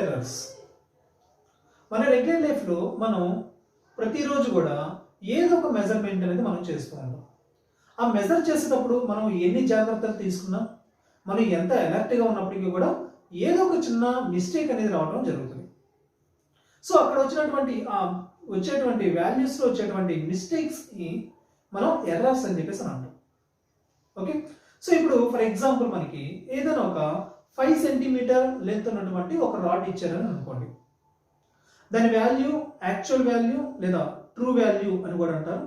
Errors. మన regular లైఫ్లో మనం ప్రతిరోజు కూడా ఏదో ఒక మెజర్మెంట్ అనేది మనం చేస్తూ ఉంటాం. ఆ మెజర్ చేసేటప్పుడు మనం ఎన్ని జాగ్రత్తలు తీసుకున్నా, మనం ఎంత అలర్ట్గా ఉన్నప్పటికీ కూడా ఏదో ఒక చిన్న మిస్టేక్ అనేది రావడం జరుగుతుంది. సో అక్కడ వచ్చేటువంటి వాల్యూస్లో వచ్చేటువంటి మిస్టేక్స్ని మనం ఎర్రర్స్ అని చెప్పేసి అంటాం. ఓకే, సో ఇప్పుడు ఫర్ ఎగ్జాంపుల్ మనకి ఏదైనా ఒక 5 సెంటీమీటర్ లెంత్ ఉన్నటువంటి ఒక రాడ్ ఇచ్చారని అనుకోండి. దాని వాల్యూ యాక్చువల్ వాల్యూ లేదా ట్రూ వాల్యూ అని కూడా అంటారు.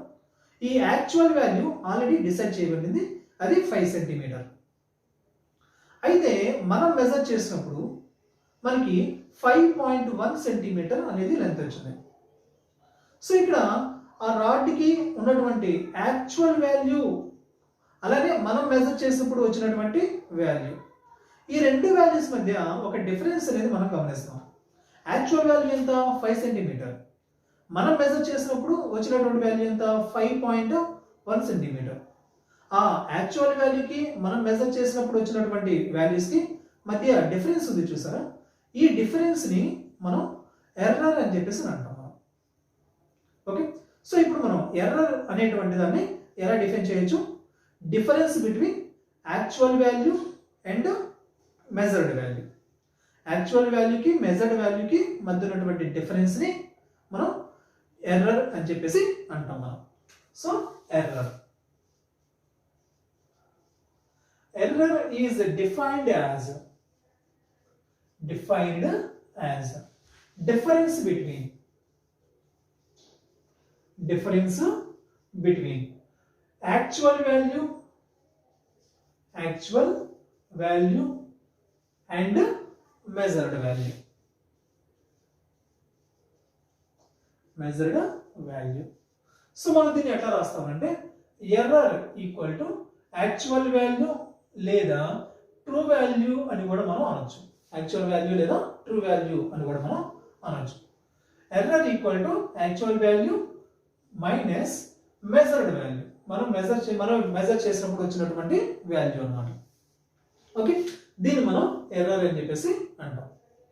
ఈ యాక్చువల్ వాల్యూ ఆల్రెడీ డిసైడ్ చేయబడింది, అది 5 సెంటీమీటర్. అయితే మనం మెజర్ చేసినప్పుడు మనకి 5.1 సెంటీమీటర్ అనేది లెంత్ వచ్చింది. సో ఇక్కడ ఆ రాడ్కి ఉన్నటువంటి యాక్చువల్ వాల్యూ అలాగే మనం మెజర్ చేసినప్పుడు వచ్చినటువంటి వాల్యూ, ఈ రెండు వాల్యూస్ మధ్య ఒక డిఫరెన్స్ అనేది మనం గమనిస్తాం. యాక్చువల్ వాల్యూ ఎంత? 5 సెంటీమీటర్. మనం మెజర్ చేసినప్పుడు వచ్చినటువంటి వాల్యూ ఎంత? 5.1 సెంటీమీటర్. ఆ యాక్చువల్ వాల్యూకి మనం మెజర్ చేసినప్పుడు వచ్చినటువంటి వాల్యూస్కి మధ్య డిఫరెన్స్ ఉంది చూసారా? ఈ డిఫరెన్స్ని మనం ఎర్రర్ అని చెప్పేసి అంటాం మనం. ఓకే, సో ఇప్పుడు మనం ఎర్రర్ అనేటువంటి దాన్ని ఎలా డిఫైన్ చేయొచ్చు? Difference between actual value and measured value. Actual వాల్యూకి మెజర్డ్ వాల్యూకి మధ్య ఉన్నటువంటి డిఫరెన్స్ని మనం ఎర్రర్ అని చెప్పేసి అంటాం మనం. So error is defined as difference between actual value and measured value. So మనం దీన్ని ఎట్లా రాస్తామంటే error equal to actual value లేదా ట్రూ వాల్యూ అని కూడా మనం అనొచ్చు. యాక్చువల్ వాల్యూ లేదా ట్రూ వాల్యూ అని కూడా మనం అనొచ్చు. Error equal to actual value minus measured value. మనం మెజర్ చేసినప్పుడు వచ్చినటువంటి వాల్యూ అన్నమాట. ఓకే, దీన్ని మనం ఎర్రర్ అని చెప్పేసి అంటాం.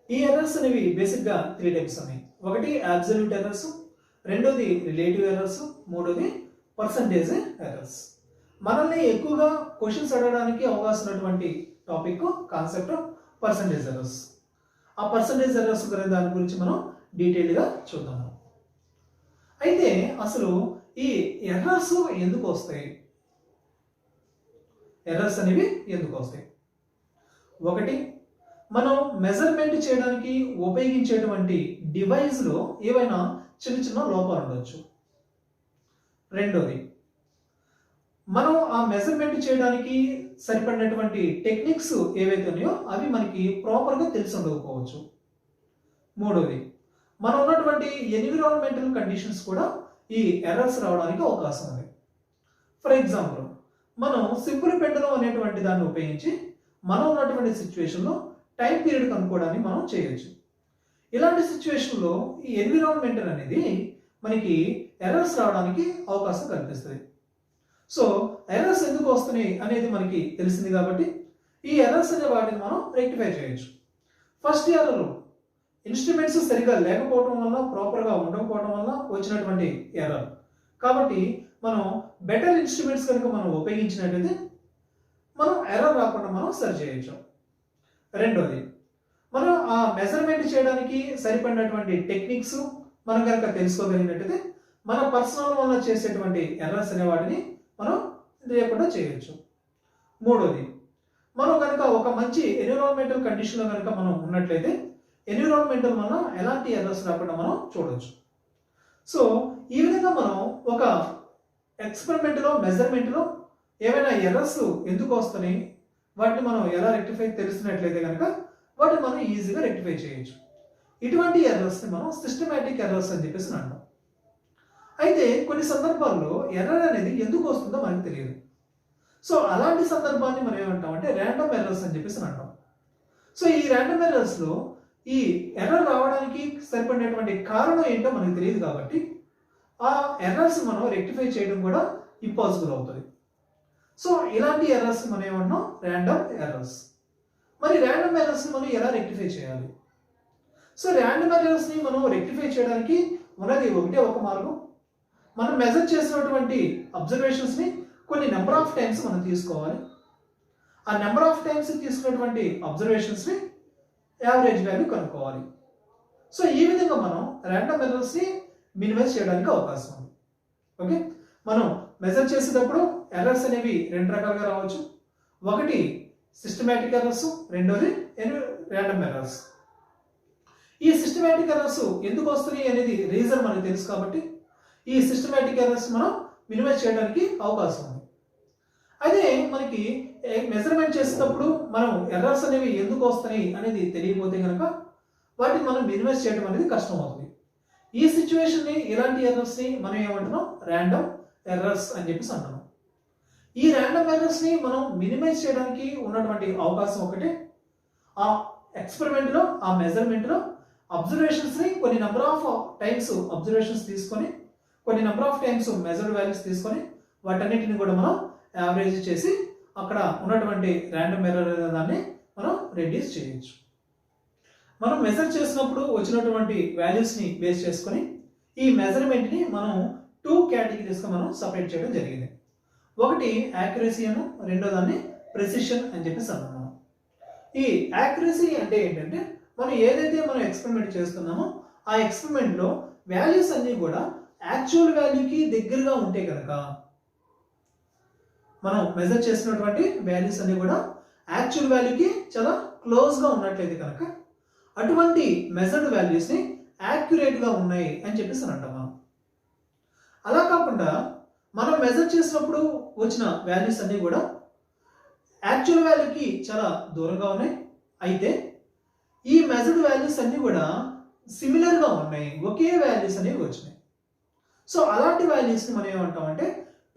ఈ ఎర్రర్స్ అనేవి బేసిక్గా 3 టైప్స్ ఉన్నాయి. ఒకటి అబ్సల్యూట్ ఎర్రర్స్, రెండోది రిలేటివ్ ఎర్రర్స్, మూడోది పర్సంటేజ్ ఎర్రర్స్. మనల్ని ఎక్కువగా క్వశ్చన్స్ అడగడానికి అవకాశం ఉన్నటువంటి టాపిక్ కాన్సెప్ట్ పర్సంటేజ్ ఎర్రర్స్. ఆ పర్సంటేజ్ ఎర్రర్స్ దాని గురించి మనం డీటెయిల్గా చూద్దాం. అయితే అసలు ఈ ఎర్రర్స్ ఎందుకు వస్తాయి? ఎర్రర్స్ అనేవి ఎందుకు వస్తాయి? ఒకటి, మనం మెజర్మెంట్ చేయడానికి ఉపయోగించేటువంటి డివైస్లో ఏవైనా చిన్న చిన్న లోపాలు ఉండొచ్చు. రెండోది, మనం ఆ మెజర్మెంట్ చేయడానికి సరిపడినటువంటి టెక్నిక్స్ ఏవైతే ఉన్నాయో అవి మనకి ప్రాపర్గా తెలిసి ఉండకపోవచ్చు. మూడోది, మనం ఉన్నటువంటి ఎన్విరాన్మెంటల్ కండిషన్స్ కూడా ఈ ఎర్రర్స్ రావడానికి అవకాశం ఉంది. ఫర్ ఎగ్జాంపుల్, మనం సింపుల్ పెండలం అనేటువంటి దాన్ని ఉపయోగించి మనం ఉన్నటువంటి సిచ్యువేషన్లో టైం పీరియడ్ కనుక్కోవడానికి మనం చేయొచ్చు. ఇలాంటి సిచ్యువేషన్లో ఈ ఎన్విరాన్మెంటల్ అనేది మనకి ఎర్రర్స్ రావడానికి అవకాశం కల్పిస్తుంది. సో ఎర్రర్స్ ఎందుకు వస్తున్నాయి అనేది మనకి తెలిసింది కాబట్టి ఈ ఎర్రర్స్ అనే వాటిని మనం రెక్టిఫై చేయొచ్చు. ఫస్ట్ ఎర్రర్, ఇన్స్ట్రుమెంట్స్ సరిగ్గా లేకపోవడం వల్ల, ప్రాపర్గా ఉండకపోవడం వల్ల వచ్చినటువంటి ఎర్రర్. కాబట్టి మనం బెటర్ ఇన్స్ట్రుమెంట్స్ కనుక మనం ఉపయోగించినట్లయితే మనం ఎర్రర్ రాకుండా మనం సరి చేయొచ్చు. రెండోది, మనం ఆ మెజర్మెంట్ చేయడానికి సరిపడినటువంటి టెక్నిక్స్ మనం కనుక తెలుసుకోగలిగినట్టయితే మన పర్సనల్ వల్ల చేసేటువంటి ఎర్రర్స్ అనే వాటిని మనం లేకుండా చేయొచ్చు. మూడోది, మనం కనుక ఒక మంచి ఎన్విరాన్మెంటల్ కండిషన్లో కనుక మనం ఉన్నట్లయితే ఎన్విరాన్మెంటల్ వల్ల ఎలాంటి ఎర్రర్స్ రాకుండా మనం చూడవచ్చు. సో ఈ విధంగా మనం ఒక ఎక్స్పెరిమెంట్లో మెజర్మెంట్లో ఏవైనా ఎర్రర్స్ ఎందుకు వస్తున్నాయి, వాటిని మనం ఎలా రెక్టిఫై తెలిసినట్లయితే కనుక వాటిని మనం ఈజీగా రెక్టిఫై చేయొచ్చు. ఇటువంటి ఎర్రర్స్ని మనం సిస్టమేటిక్ ఎర్రర్స్ అని చెప్పేసి అంటాం. అయితే కొన్ని సందర్భాల్లో ఎర్రర్ అనేది ఎందుకు వస్తుందో మనకు తెలియదు. సో అలాంటి సందర్భాన్ని మనం ఏమంటామంటే ర్యాండమ్ ఎర్రర్స్ అని చెప్పేసి అంటాం. సో ఈ ర్యాండమ్ ఎర్రర్స్లో ఈ ఎర్రర్ రావడానికి సరిపడినటువంటి కారణం ఏంటో మనకు తెలియదు కాబట్టి ఆ ఎర్రర్స్ మనం రెక్టిఫై చేయడం కూడా ఇంపాసిబుల్ అవుతుంది. సో ఇలాంటి ఎర్రర్స్ మనం ఏమన్నాం ర్యాండమ్ ఎర్రర్స్. మరి ర్యాండమ్ ఎర్రర్స్ మనం ఎలా రెక్టిఫై చేయాలి? సో ర్యాండమ్ ఎర్రర్స్ ని మనం రెక్టిఫై చేయడానికి ఉన్నది ఒకటే ఒక మార్గం. మనం మెజర్ చేసినటువంటి అబ్జర్వేషన్స్ ని కొన్ని నెంబర్ ఆఫ్ టైమ్స్ మనం తీసుకోవాలి. ఆ నెంబర్ ఆఫ్ టైమ్స్ తీసుకున్నటువంటి అబ్జర్వేషన్స్ ని యావరేజ్ వాల్యూ కనుక్కోవాలి. సో ఈ విధంగా మనం ర్యాండమ్ ఎర్రర్స్ ని మినిమైజ్ చేయడానికి అవకాశం ఉంది. ఓకే, మనం మెజర్ చేసేటప్పుడు ఎర్రర్స్ అనేవి రెండు రకాలుగా రావచ్చు. ఒకటి సిస్టమాటిక్ ఎర్రర్స్, రెండోది ర్యాండమ్ ఎర్రర్స్. ఈ సిస్టమాటిక్ ఎర్రర్స్ ఎందుకు వస్తున్నాయి అనేది రీజన్ మనకు తెలుసు కాబట్టి ఈ సిస్టమాటిక్ ఎర్రర్స్ మనం మినిమైజ్ చేయడానికి అవకాశం ఉంది. అదే మనకి మెజర్మెంట్ చేసేటప్పుడు మనం ఎర్రర్స్ అనేవి ఎందుకు వస్తున్నాయి అనేది తెలియకపోతే కనుక వాటిని మనం మినిమైజ్ చేయడం అనేది కష్టం అవుతుంది. ఈ సిచ్యువేషన్ ని, ఇలాంటి ఎర్రర్స్ ని మనం ఏమంటున్నాం, ర్యాండమ్ ఎర్రర్స్ అని చెప్పేసి అంటున్నాం. ఈ ర్యాండమ్ ఎర్రర్స్ ని మనం మినిమైజ్ చేయడానికి ఉన్నటువంటి అవకాశం ఒకటే, ఆ ఎక్స్పెరిమెంట్ లో, ఆ మెజర్మెంట్ లో అబ్జర్వేషన్స్ ని కొన్ని నెంబర్ ఆఫ్ టైమ్స్ అబ్జర్వేషన్స్ తీసుకొని, కొన్ని number of times measured values తీసుకొని వాటన్నిటిని కూడా మనం యావరేజ్ చేసి అక్కడ ఉన్నటువంటి ర్యాండమ్ ఎర్రర్ అనే దాన్ని మనం రెడ్యూస్ చేయొచ్చు. మనం మెజర్ చేసినప్పుడు వచ్చినటువంటి వాల్యూస్ ని బేస్ చేసుకొని ఈ మెజర్మెంట్ ని మనం 2 కేటగిరీస్ గా మనం సపరేట్ చేయడం జరిగింది. ఒకటి యాక్యురసీ అను, రెండో దాన్ని ప్రెసిషన్ అని చెప్పేసి అన్నాము. ఈ యాక్యురసీ అంటే ఏంటంటే మనం ఏదైతే మనం ఎక్స్పెరిమెంట్ చేస్తున్నామో ఆ ఎక్స్పెరిమెంట్ లో వాల్యూస్ అన్ని కూడా యాక్చువల్ వాల్యూకి దగ్గరగా ఉంటే కనుక, మనం మెజర్ చేసినటువంటి వాల్యూస్ అన్ని కూడా యాక్చువల్ వాల్యూకి చాలా క్లోజ్ గా ఉన్నట్లయితే కనుక అటువంటి మెజర్డ్ వాల్యూస్ ని యాక్యురేట్ గా ఉన్నాయి అని చెప్పేసి అంటాం మనం. అలా కాకుండా మనం మెజర్ చేసినప్పుడు వచ్చిన వాల్యూస్ అన్ని కూడా యాక్చువల్ వాల్యూకి చాలా దూరంగా ఉన్నాయి, అయితే ఈ మెజర్డ్ వాల్యూస్ అన్ని కూడా సిమిలర్ గా ఉన్నాయి, ఒకే వాల్యూస్ అనేవి వచ్చినాయి. సో అలాంటి వాల్యూస్ ని మనం ఏమంటామంటే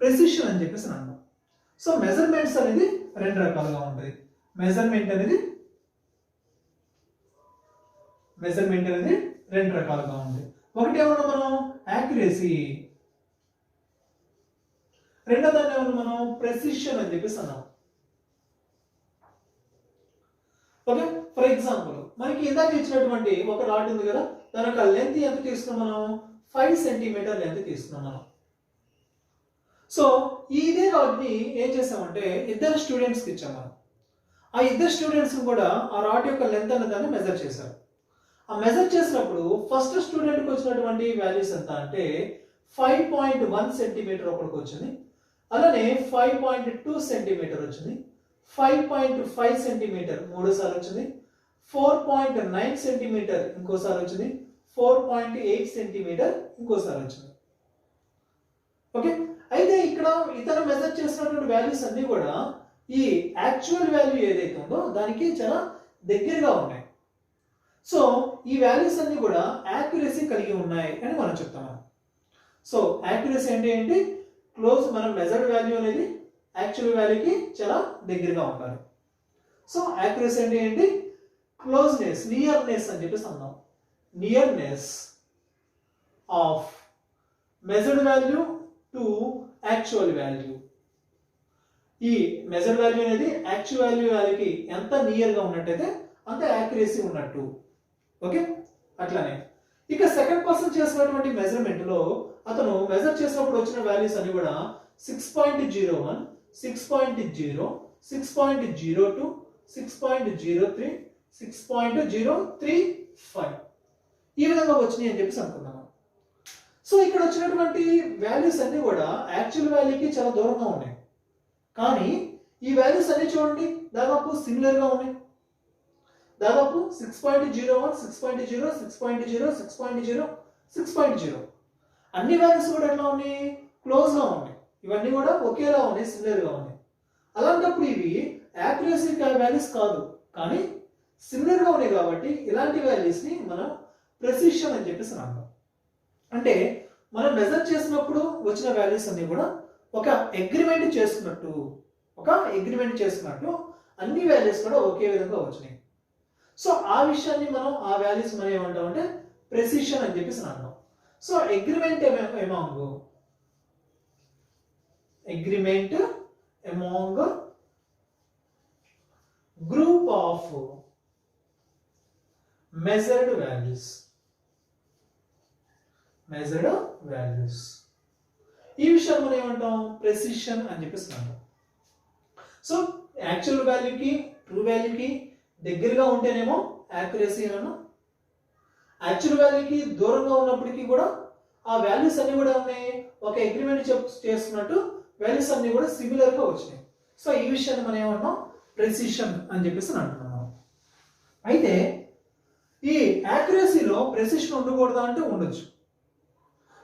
ప్రెసిషన్ అని చెప్పేసి అంటాం. సో మెజర్మెంట్స్ అనేది రెండు రకాలుగా ఉంటుంది. మెజర్మెంట్ అనేది రెండు రకాలుగా ఉంది. ఒకటి ఏమన్నా మనం యాక్యురసీ, రెండో దాన్ని ఏమన్నా మనం ప్రెసిషన్ అని చెప్పేసి అన్నాం. ఓకే, ఫర్ ఎగ్జాంపుల్ మనకి ఇందాక ఇచ్చినటువంటి ఒక రాడ్ ఉంది కదా, దాని యొక్క లెంత్ ఎంత తీసుకున్నాం మనం, 5 సెంటీమీటర్ లెంత్ తీసుకున్నాం మనం. సో ఇదే రాడ్ ని ఏం చేసామంటే ఇద్దరు స్టూడెంట్స్ కి ఇచ్చాం మనం. ఆ ఇద్దరు స్టూడెంట్స్ కూడా ఆ రాడ్ యొక్క లెంత్ అనే దాన్ని మెజర్ చేశారు. ఆ మెజర్ చేసినప్పుడు ఫస్ట్ స్టూడెంట్ కి వచ్చినటువంటి వాల్యూస్ ఎంత అంటే 5.1 సెంటీమీటర్ ఒకటికి వచ్చింది, అలానే 5.2 సెంటీమీటర్ వచ్చింది, 5.5 సెంటీమీటర్ మూడోసారి వచ్చింది, 4.9 సెంటీమీటర్ ఇంకోసారి వచ్చింది, 4.8 సెంటీమీటర్ ఇంకోసారి వచ్చింది. ఓకే, అయితే ఇక్కడ ఇతను మెజర్ చేసినటువంటి వాల్యూస్ అన్ని కూడా ఈ యాక్చువల్ వాల్యూ ఏదైతే ఉందో దానికి చాలా దగ్గరగా ఉన్నాయి. సో ఈ వాల్యూస్ అన్ని కూడా యాక్యురసీ కలిగి ఉన్నాయి అని మనం చెప్తాము. సో యాక్యురసీ అంటే ఏంటి, క్లోజ్, మనం మెజర్డ్ వాల్యూ అనేది యాక్చువల్ వాల్యూకి చాలా దగ్గరగా ఉండాలి. సో యాక్యురసీ అంటే ఏంటి, క్లోజ్నెస్, నియర్నెస్ అని చెప్పేసి అన్నాం. Nearness of measured value to actual value. ఈ మెజర్డ్ వాల్యూ అనేది యాక్చువల్ వాల్యూకి ఎంత నియర్ గా ఉన్నట్టయితే అంత యాక్యురసీ ఉన్నట్టు. ఓకే, అట్లానే ఇక సెకండ్ పర్సన్ చేసినటువంటి మెజర్మెంట్ లో అతను మెజర్ చేసినప్పుడు వచ్చిన వాల్యూస్ అన్ని కూడా 6.01, 6.0, 6.02, 6.03, 6.035 ఈ విధంగా వచ్చినాయి అని చెప్పేసి అనుకున్నాము. సో ఇక్కడ వచ్చినటువంటి వాల్యూస్ అన్ని కూడా యాక్చువల్ వాల్యూకి చాలా దూరంగా ఉన్నాయి, కానీ ఈ వాల్యూస్ అన్ని చూడండి దాదాపు సిమిలర్ గా ఉన్నాయి. దాదాపు 6.01, 6.0, 6.0, 6.0, 6.0 అన్ని వాల్యూస్ కూడా ఎట్లా ఉన్నాయి, క్లోజ్ గా ఉన్నాయి. ఇవన్నీ కూడా ఒకేలా ఉన్నాయి, సిమిలర్ గా ఉన్నాయి. అలాంటప్పుడు ఇవి యాక్యురసీ వాల్యూస్ కాదు, కానీ సిమిలర్ గా ఉన్నాయి కాబట్టి ఇలాంటి వాల్యూస్ ని మనం ప్రెసిషన్ అని చెప్పేసి అంటాం. అంటే మనం మెజర్ చేసినప్పుడు వచ్చిన వాల్యూస్ అన్ని కూడా ఒక అగ్రిమెంట్ చేసుకున్నట్టు అన్ని వాల్యూస్ కూడా ఒకే విధంగా వచ్చినాయి. సో ఆ విషయాన్ని మనం, ఆ వాల్యూస్ మనం ఏమంటాం అంటే ప్రెసిషన్ అని చెప్పేసి అంటాం. So agreement among group of measured values. ఈ విషయాన్ని మనం ఏమంటాం? ప్రెసిషన్ అని చెప్పేసి అంటాం. సో యాక్చువల్ వాల్యూకి ట్రూ వాల్యూకి దగ్గరగా ఉంటేనేమో యాక్యురసీ అన్నాను. యాక్చువల్ వాల్యూకి దూరంగా ఉన్నప్పటికీ కూడా ఆ వాల్యూస్ అన్ని కూడా ఉన్నాయి, ఒక అగ్రిమెంట్ చేస్తున్నట్టు వాల్యూస్ అన్ని కూడా సిమిలర్ గా వచ్చినాయి. సో ఈ విషయాన్ని మనం ఏమంటాం? ప్రెసిషన్ అని చెప్పేసి అంటున్నాం. అయితే ఈ యాక్యురసీలో ప్రెసిషన్ ఉండకూడదా అంటే ఉండొచ్చు.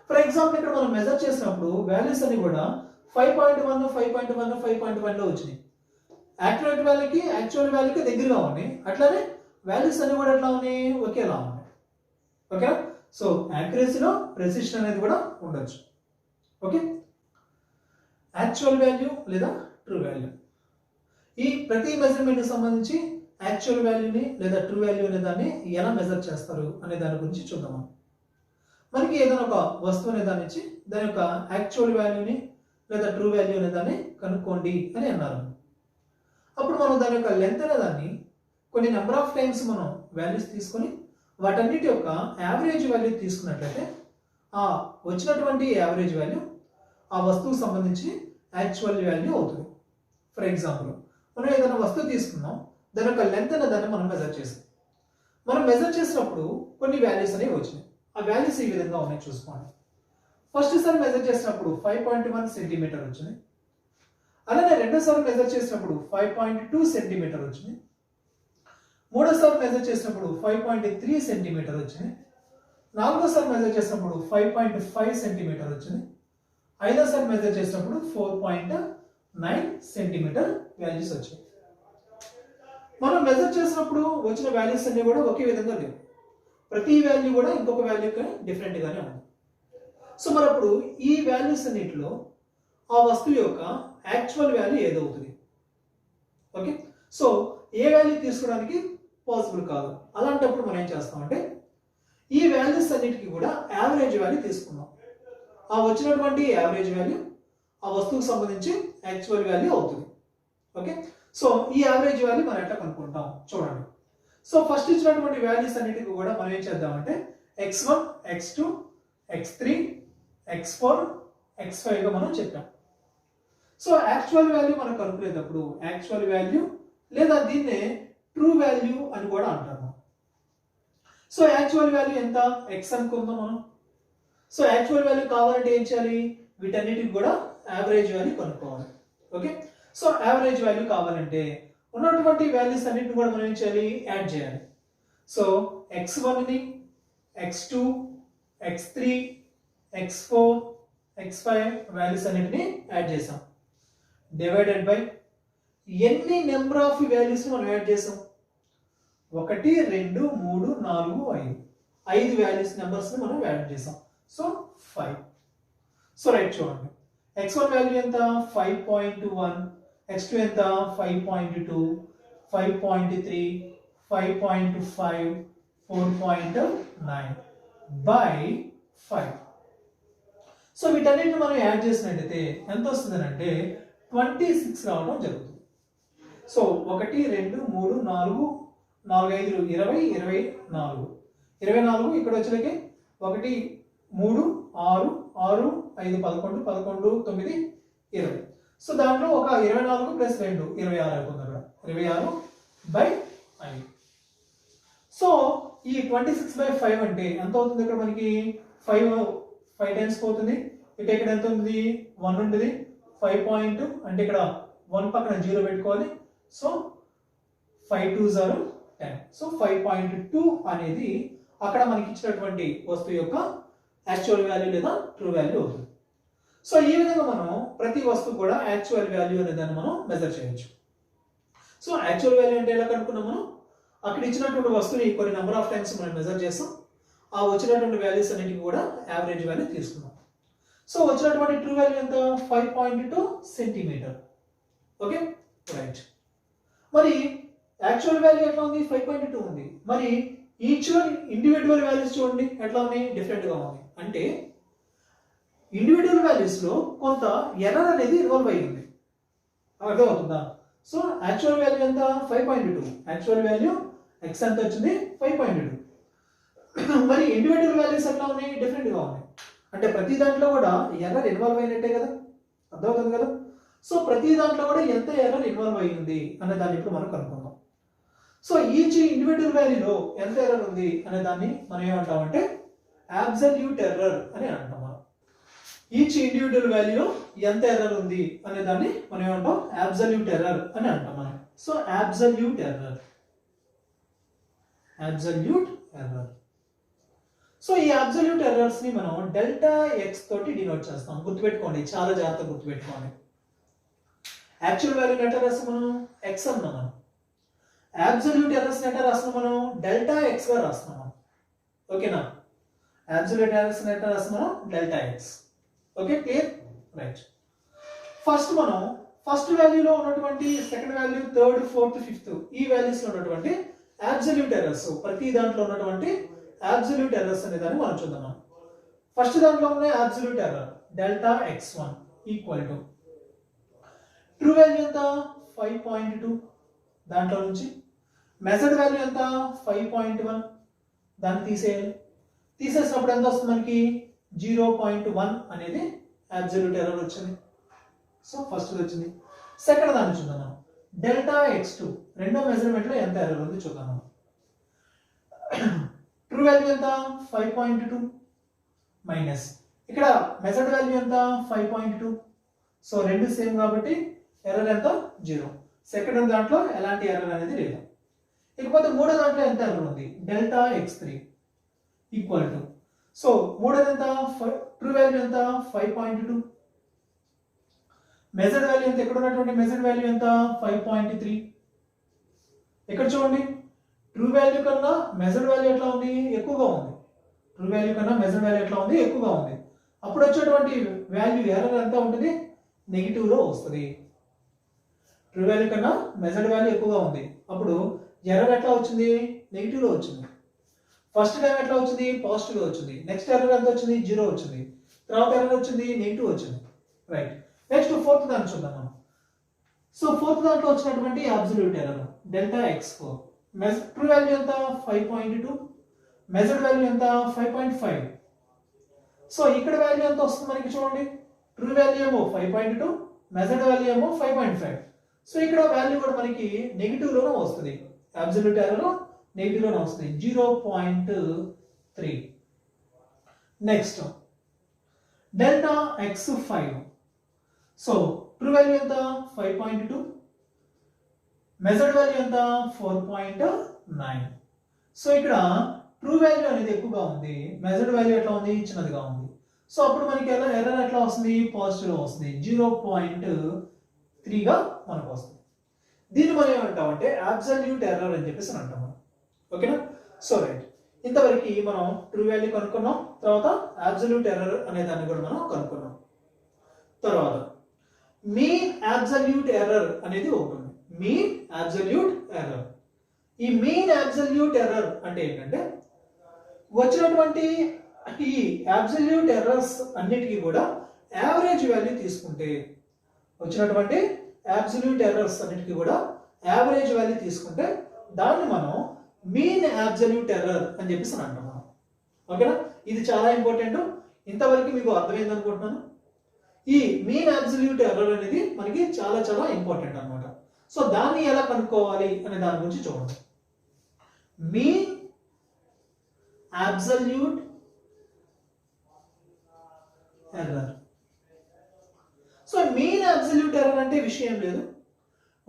ఫర్ ఎగ్జాంపుల్ ఇక్కడ మనం మెజర్ చేసినప్పుడు వాల్యూస్ అన్ని కూడా 5.1, 5.1, 5.1 లో వచ్చినాయి. యాక్యురేట్ వాల్యూకి యాక్చువల్ వాల్యూకి దగ్గరగా ఉన్నాయి. అట్లానే వాల్యూస్ అన్ని కూడా ఎట్లా ఉన్నాయి? ఒకేలా ఉన్నాయి. ఓకే, సో యాక్యురసీలో ప్రెసిషన్ అనేది కూడా ఉండొచ్చు. ఓకే, యాక్చువల్ వాల్యూ లేదా ట్రూ వాల్యూ, ఈ ప్రతి మెజర్మెంట్ సంబంధించి యాక్చువల్ వాల్యూని లేదా ట్రూ వాల్యూ అనే దాన్ని ఎలా మెజర్ చేస్తారు అనే దాని గురించి చూద్దాం. మనకి ఏదైనా ఒక వస్తువు అనే దాని నుంచి దాని యొక్క యాక్చువల్ వాల్యూని లేదా ట్రూ వాల్యూ అనే దాన్ని కనుక్కోండి అని అన్నారు. అప్పుడు మనం దాని యొక్క లెంత్ అనే దాన్ని కొన్ని నెంబర్ ఆఫ్ టైమ్స్ మనం వాల్యూస్ తీసుకొని వాటన్నిటి యొక్క యావరేజ్ వాల్యూ తీసుకున్నట్లయితే ఆ వచ్చినటువంటి యావరేజ్ వాల్యూ ఆ వస్తువుకు సంబంధించి యాక్చువల్ వాల్యూ అవుతుంది. ఫర్ ఎగ్జాంపుల్ మనం ఏదైనా వస్తువు తీసుకున్నాం, దాని యొక్క లెంత్ అనే దాన్ని మనం మెజర్ చేసాం. మనం మెజర్ చేసినప్పుడు కొన్ని వాల్యూస్ అనేవి వచ్చినాయి. ఆ వాల్యూస్ ఈ విధంగా ఉన్నాయి, చూసుకోండి. ఫస్ట్ సారి మెజర్ చేసినప్పుడు 5.1 సెంటీమీటర్ వచ్చింది. అలానే రెండోసారి మెజర్ చేసినప్పుడు 5.2 సెంటీమీటర్ వచ్చింది. మూడోసారి మెజర్ చేసినప్పుడు 5.3 సెంటీమీటర్ వచ్చింది. నాలుగోసారి మెజర్ చేసినప్పుడు 5.5 సెంటీమీటర్ వచ్చింది. ఐదోసారి మెజర్ చేసినప్పుడు 4.9 సెంటీమీటర్ వాల్యూస్ వచ్చాయి. మనం మెజర్ చేసినప్పుడు వచ్చిన వాల్యూస్ అన్ని కూడా ఒకే విధంగా లేవు. ప్రతి వాల్యూ కూడా ఇంకొక వాల్యూ డిఫరెంట్ గానే ఉంది. సో మరి అప్పుడు ఈ వాల్యూస్ అన్నిటిలో ఆ వస్తువు యొక్క యాక్చువల్ వాల్యూ ఏదవుతుంది? ఓకే, సో ఏ వాల్యూ తీసుకోవడానికి పాసిబుల్ కాదు. అలాంటప్పుడు మనం ఏం చేస్తామంటే ఈ వాల్యూస్ అన్నిటికీ కూడా యావరేజ్ వాల్యూ తీసుకున్నాం. ఆ వచ్చినటువంటి యావరేజ్ వాల్యూ ఆ వస్తువుకు సంబంధించి యాక్చువల్ వాల్యూ అవుతుంది. ఓకే, సో ఈ యావరేజ్ వాల్యూ మనం ఎట్లా కనుక్కుంటాం చూడండి. సో ఫస్ట్ ఇచ్చినటువంటి వాల్యూస్ అన్నిటికీ కూడా మనం ఏం చేద్దామంటే x1, x2, x3, x4, x5 గా మనం చెప్పాం. సో యాక్చువల్ వాల్యూ మనం కనుక్కునేటప్పుడు యాక్చువల్ వాల్యూ లేదా దీన్నే ట్రూ వాల్యూ అని కూడా అంటాము. సో యాక్చువల్ వాల్యూ ఎంత? x అనుకుందాం మనం. సో యాక్చువల్ వాల్యూ కావాలంటే ఏం చేయాలి? వీటన్నిటికి కూడా యావరేజ్ వాల్యూ కనుక్కోవాలి. ఓకే, సో యావరేజ్ వాల్యూ కావాలంటే ఉన్నటువంటి వాల్యూస్ అన్నిటిని కూడా మనం ఏం చేయాలి? యాడ్ చేయాలి. సో x1 ని x2, x3, x4, x5 values అన్నిటిని యాడ్ చేసాం. డివైడెడ్ బై ఎన్ని నెంబర్ ఆఫ్ వాల్యూస్ మనం యాడ్ చేసాం? 1, 2, 3, 4, 5 5 వాల్యూస్ నెంబర్స్ ని మనం యాడ్ చేసాం. సో 5. సో రైట్ చూడండి, x1 వాల్యూ ఎంత? 5.1, x2 ఎంత? 5.2, 5.3, 5.5, 4.9 by 5. సో వీటన్నిటిని మనం యాడ్ చేసినట్టయితే ఎంత వస్తుంది అంటే 26 రావడం జరుగుతుంది. సో 1, 2, 3, 4, 4, 5, 20, 24, 24 ఇక్కడ వచ్చేసరికి 1, 3, 6, 6, 5, 11, 11, 9, 20. సో దాంట్లో ఒక 24 ప్లస్ 2 26 అయిపోతుంది అక్కడ. 26 by 5. సో ఈ 26/5 అంటే ఎంత అవుతుంది? ఇక్కడ మనకి 5 టైమ్స్ పోతుంది. ఇక ఇక్కడ ఎంత ఉంది? 1 ఉంటుంది. 5 పాయింట్ అంటే ఇక్కడ 1 పక్కన 0 పెట్టుకోవాలి. So 5 2s are 10. సో 5.2 అనేది అక్కడ మనకి ఇచ్చినటువంటి వస్తువు యొక్క యాక్చువల్ వాల్యూ లేదా ట్రూ వాల్యూ అవుతుంది. సో ఈ విధంగా మనం ప్రతి వస్తువు కూడా యాక్చువల్ వాల్యూ అనే దాన్ని మనం మెజర్ చేయొచ్చు. సో యాక్చువల్ వాల్యూ అంటే ఎలా కనుక్కున్నాం? మనం అక్కడ ఇచ్చినటువంటి వస్తువుని కొన్ని నెంబర్ ఆఫ్ టైమ్స్ మనం మెజర్ చేస్తాం. ఆ వచ్చినటువంటి వాల్యూస్ అన్నిటికీ కూడా యావరేజ్ వాల్యూ తీసుకున్నాం. సో వచ్చినటువంటి ట్రూ వాల్యూ ఎంత? 5.2 సెంటీమీటర్. Okay right. మరి యాక్చువల్ వాల్యూ ఎట్లా ఉంది? 5.2 ఉంది. మరి ఈచ్ వన్ ఇండివిజువల్ వాల్యూస్ చూడండి ఎట్లా ఉన్నాయి? డిఫరెంట్ గా ఉంది. అంటే ఇండివిజువల్ వాల్యూస్ లో కొంత ఎర్రర్ అనేది ఇన్వాల్వ్ అయ్యింది. అర్థమవుతుందా? సో యాక్చువల్ వాల్యూ ఎంత? 5.2. యాక్చువల్ వాల్యూ x ఎంత వచ్చింది? 5.2. మరి ఇండివిజువల్ వాల్యూస్ ఎట్లా ఉన్నాయి, డిఫరెంట్గా ఉన్నాయి. అంటే ప్రతి దాంట్లో కూడా ఎర్రర్ ఇన్వాల్వ్ అయినట్టే కదా, అర్థమవుతుంది కదా. సో ప్రతి దాంట్లో కూడా ఎంత ఎర్రర్ ఇన్వాల్వ్ అయ్యింది అనే దాన్ని ఇప్పుడు మనం కనుక్కుందాం. సో ఈచ్ ఇండివిజువల్ వాల్యూలో ఎంత ఎర్రర్ ఉంది అనే దాన్ని మనం ఏమంటామంటే అబ్సల్యూట్ ఎర్రర్ అని అంటాం. మనం ఈచ్ ఇండివిజువల్ వాల్యూలో ఎంత ఎర్రర్ ఉంది అనే దాన్ని మనం ఏమంటాం, అబ్సల్యూట్ ఎర్రర్ అని అంటాం మనం. So absolute error, absolute error. So ఈ అబ్సల్యూట్ ఎర్రర్స్ ని మనం డెల్టా ఎక్స్ తోటి డినోట్ చేస్తాం. గుర్తుపెట్టుకోండి, చాలా జాగ్రత్తగా గుర్తుపెట్టుకోండి. యాక్చువల్ వాల్యూ ఎట్లా రాస్తాం మనం, ఎక్స్ అన్నాం మనం. అబ్సల్యూట్ ఎర్రర్స్ ఎట్లా రాస్తాం మనం, డెల్టా ఎక్స్ గా రాస్తాం మనం. ఓకేనా, అబ్సల్యూట్ ఎర్రర్స్ ఎట్లా రాస్తాం మనం, delta X. Okay, clear, right. First మనం ఫస్ట్ వాల్యూలో ఉన్నటువంటి, second value, third, fourth, fifth ఈ వాల్యూస్ లో ఉన్నటువంటి అబ్సల్యూట్ ఎర్రర్స్, ప్రతి దాంట్లో ఉన్నటువంటి అబ్సల్యూట్ ఎర్రర్స్ అనే దాన్ని మనం చూద్దాం. ఫస్ట్ దాంట్లో ఉన్న absolute error delta x1 equal to true value ఎంత 5.2, దాంట్లో నుంచి మెజర్డ్ వాల్యూ ఎంత 5.1, దాన్ని తీసేయాలి. తీసేసినప్పుడు ఎంత వస్తుంది మనకి 0.1 అనేది అబ్సల్యూట్ ఎర్రర్ వచ్చింది. సో ఫస్ట్ వచ్చింది. సెకండ్ దాన్ని చూద్దాం మనం, డెల్టా x2 రెండో మెజర్మెంట్ లో ఎంత ఎర్రర్ ఉంది చూద్దాం మనం. ట్రూ వాల్యూ ఎంత 5.2 మైనస్ ఇక్కడ మెజర్డ్ వాల్యూ ఎంత 5.2. సో రెండు సేమ్ కాబట్టి ఎర్రర్ ఎంత 0. సెకండ్ దాంట్లో ఎలాంటి ఎర్రర్ అనేది లేదు. ఇకపోతే మూడో దాంట్లో ఎంత ఎర్రర్ ఉంది, delta x3 equal to, so మూడోది ఎంత, ట్రూ వాల్యూ ఎంత 5.2, మెజర్డ్ వాల్యూ ఎంత, ఇక్కడ ఉన్నటువంటి మెజర్డ్ వాల్యూ ఎంత 5.3. ఇక్కడ చూడండి, ట్రూ వాల్యూ కన్నా మెజర్డ్ వాల్యూ ఎట్లా ఉంది, ఎక్కువగా ఉంది. ట్రూ వాల్యూ కన్నా మెజర్డ్ వాల్యూ ఎట్లా ఉంది, ఎక్కువగా ఉంది. అప్పుడు వచ్చేటువంటి వాల్యూ ఎర్రర్ ఎంత ఉంటుంది, నెగిటివ్ లో వస్తుంది. ట్రూ వాల్యూ కన్నా మెజర్డ్ వాల్యూ ఎక్కువగా ఉంది, అప్పుడు ఎర్రర్ ఎట్లా వచ్చింది, నెగిటివ్ లో వచ్చింది. ఫస్ట్ టైం ఎట్లా వచ్చింది, పాజిటివ్ లో వచ్చింది. నెక్స్ట్ ఎర్రర్ ఎంత వచ్చింది, 0 వచ్చింది. తర్వాత ఎర్రర్ వచ్చింది, నెగిటివ్ వచ్చింది. రైట్, నెక్స్ట్ ఫోర్త్ దాన్ని చూద్దాం మనం. సో ఫోర్త్ దాంట్లో వచ్చినటువంటి absolute error delta x4, true value ఎంత 5.2, మెజర్డ్ వాల్యూ ఎంత 5.5. సో ఇక్కడ వాల్యూ ఎంత వస్తుంది మనకి చూడండి, ట్రూ వాల్యూ ఏమో 5.2, మెజర్డ్ వాల్యూ ఏమో 5.5. సో ఇక్కడ వాల్యూ కూడా మనకి నెగిటివ్ లోనే వస్తుంది, అబ్సల్యూట్ ఎర్రర్ నెగిటివ్ లోనే వస్తుంది 0.3. Next delta x5, so true value ఎంత 5.2, మెజర్డ్ వాల్యూ ఎంత 4.9. సో ఇక్కడ ట్రూ వాల్యూ అనేది ఎక్కువగా ఉంది, మెజర్డ్ వాల్యూ ఎట్లా ఉంది, చిన్నదిగా ఉంది. సో అప్పుడు మనకి ఎర్రర్ ఎట్లా వస్తుంది, పాజిటివ్ లో వస్తుంది, 0.3 గా మనకు వస్తుంది. దీన్ని మనం ఏమంటామంటే అబ్సల్యూట్ ఎర్రర్ అని చెప్పేసి అంటాం మనం. ఓకేనా, సో రైట్, ఇంతవరకు మనం ట్రూ వాల్యూ కనుక్కున్నాం, తర్వాత అబ్సల్యూట్ ఎర్రర్ అనే దాన్ని కూడా మనం కనుక్కున్నాం. తర్వాత మీన్ అబ్సల్యూట్ ఎర్రర్ అనేది ఒకటి ఉంది, మీన్ అబ్సల్యూట్ ఎర్రర్. ఈ మీన్ అబ్సల్యూట్ ఎర్రర్ అంటే ఏంటంటే, వచ్చినటువంటి ఈ అబ్సల్యూట్ ఎర్రర్స్ అన్నిటికీ కూడా యావరేజ్ వాల్యూ తీసుకుంటే, వచ్చినటువంటి అబ్సల్యూట్ ఎర్రర్స్ అన్నిటికీ కూడా యావరేజ్ వాల్యూ తీసుకుంటే దాన్ని మనం మీన్ అబ్సల్యూట్ ఎర్రర్ అని చెప్పేసి అంటాం మనం. ఓకేనా, ఇది చాలా ఇంపార్టెంట్. ఇంతవరకు మీకు అర్థమైంది అనుకుంటున్నాను. ఈ మీన్ అబ్సల్యూట్ ఎర్రర్ అనేది మనకి చాలా చాలా ఇంపార్టెంట్ అన్నమాట. సో దాన్ని ఎలా కనుక్కోవాలి అనే దాని గురించి చూడండి. Mean absolute error. So mean absolute error అంటే విషయం లేదు,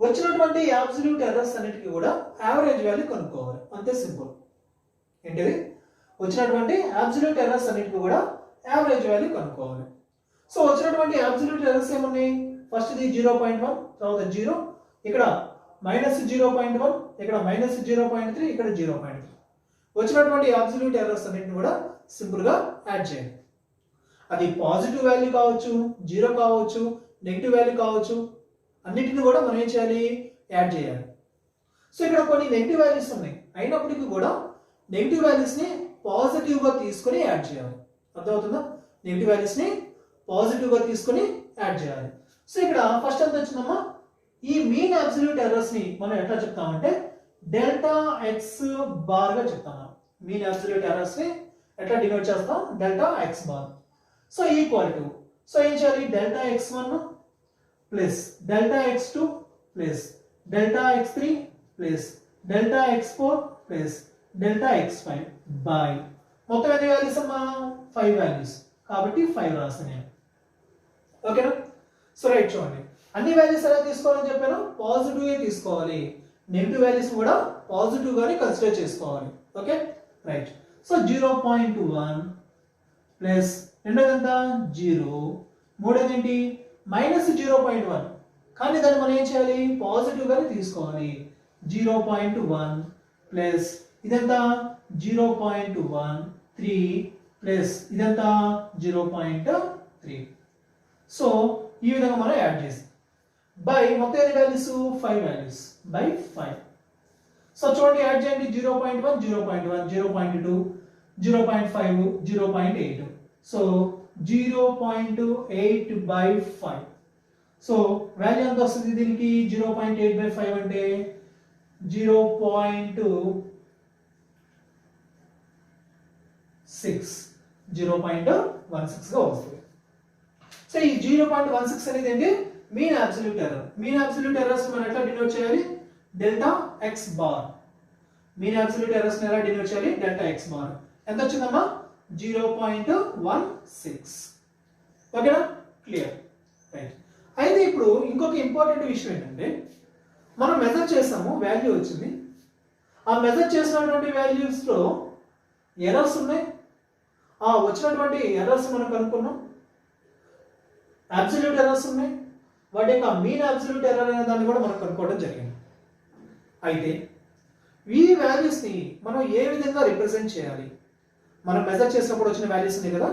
వచ్చినటువంటి అబ్సల్యూట్ ఎర్రర్స్ అన్నిటికీ కూడా యావరేజ్ వాల్యూ కనుక్కోవాలి, అంతే సింపుల్. ఏంటిది, వచ్చినటువంటి అబ్సల్యూట్ ఎర్రర్స్ అన్నిటికీ కూడా యావరేజ్ వాల్యూ కనుక్కోవాలి. సో వచ్చినటువంటి అబ్సల్యూట్ ఎర్రర్స్ ఏమున్నాయి, ఫస్ట్ ఇది 0.1, తర్వాత 0, ఇక్కడ -0.1, ఇక్కడ -0.3, ఇక్కడ 0.3. వచ్చినటువంటి అబ్సల్యూట్ ఎర్రర్స్ అన్నిటిని కూడా సింపుల్ గా యాడ్ చేయండి. అది పాజిటివ్ వాల్యూ కావచ్చు, 0 కావచ్చు, నెగిటివ్ వాల్యూ కావచ్చు, అన్నిటిని కూడా మనం ఏం చేయాలి, యాడ్ చేయాలి. సో ఇక్కడ కొన్ని నెగిటివ్ వాల్యూస్ ఉన్నాయి, అయినప్పటికీ కూడా నెగిటివ్ వాల్యూస్ ని పాజిటివ్ గా తీసుకొని యాడ్ చేయాలి. అర్థమవుతుందా, నెగిటివ్ వాల్యూస్ ని పాజిటివ్ గా తీసుకొని యాడ్ చేయాలి. సో ఇక్కడ ఫస్ట్ ఎంత వచ్చిందమ్మా, ఈ మీన్ అబ్సల్యూట్ ఎర్రర్స్ ని మనం ఎట్లా చెప్తామంటే డెల్టా x బార్ గా చెప్తాం. మీన్ అబ్సల్యూట్ ఎర్రర్స్ ని ఎట్లా డినోట్ చేస్తాం delta X bar. So equal to, so ఏం చేయాలి delta x1 plus delta x2 plus delta x3 plus delta x4 plus delta x5 by మొత్తం ఎన్ని వాల్యూస్ అమ్మా 5 వాల్యూస్ కాబట్టి 5 రాస్తాను నేను. ఓకేనా. సో రైట్ చూడండి, అన్ని వాల్యూస్ ఎలా తీసుకోవాలని చెప్పాను, పాజిటివ్ గా తీసుకోవాలి, నెగిటివ్ వాల్యూస్ కూడా పాజిటివ్ గానే కన్సిడర్ చేసుకోవాలి. Okay right. సో 0.1 ప్లస్ రెండోది ఎంత 0, మూడోది ఏంటి -0.1, కానీ దాన్ని మనం ఏం చేయాలి పాజిటివ్ గానే తీసుకోవాలి. 0.1 ప్లస్ ఇదంతా 0.13 ప్లస్ ఇదంతా 0.3. సో ఈ విధంగా మనం యాడ్ చేస్తాం బై మొత్తం ఎన్ని వాల్యూస్ 5 వాల్యూస్ బై 5. సో చూడండి యాడ్ చేయండి 0.1 0.1 0.2 0.5 0.8. So 0.8 by 5. సో వాల్యూ ఎంత వస్తుంది దీనికి 0.8 బై 5 అంటే 0.16 గా వస్తుంది. సో ఈ 0.16 అనేది ఏంటి mean absolute error. Mean absolute errors మనం ఎట్లా డినోట్ చేయాలి delta X bar. Mean absolute errors ఎలా డినోట్ చేయాలి డెల్టా ఎక్స్ బార్. ఎంత వచ్చిందమ్మా 0.16. ఓకేనా క్లియర్ రైట్. అయితే ఇప్పుడు ఇంకొక ఇంపార్టెంట్ విషయం ఏంటంటే మనం మెజర్ చేసాము, వాల్యూ వచ్చింది, ఆ మెజర్ చేసినటువంటి వాల్యూస్ లో ఎర్రర్స్ ఉన్నాయి, ఆ వచ్చినటువంటి ఎర్రర్స్ మనం కనుక్కున్నాం, అబ్సల్యూట్ ఎర్రర్స్ ఉన్నాయి, వాటి యొక్క మీన్ అబ్సల్యూట్ ఎర్రర్ అనే దాన్ని కూడా మనం కనుక్కోవడం జరిగింది. అయితే ఈ వాల్యూస్ ని మనం ఏ విధంగా రిప్రజెంట్ చేయాలి, మనం మెజర్ చేసినప్పుడు వచ్చిన వాల్యూస్ ఉన్నాయి కదా,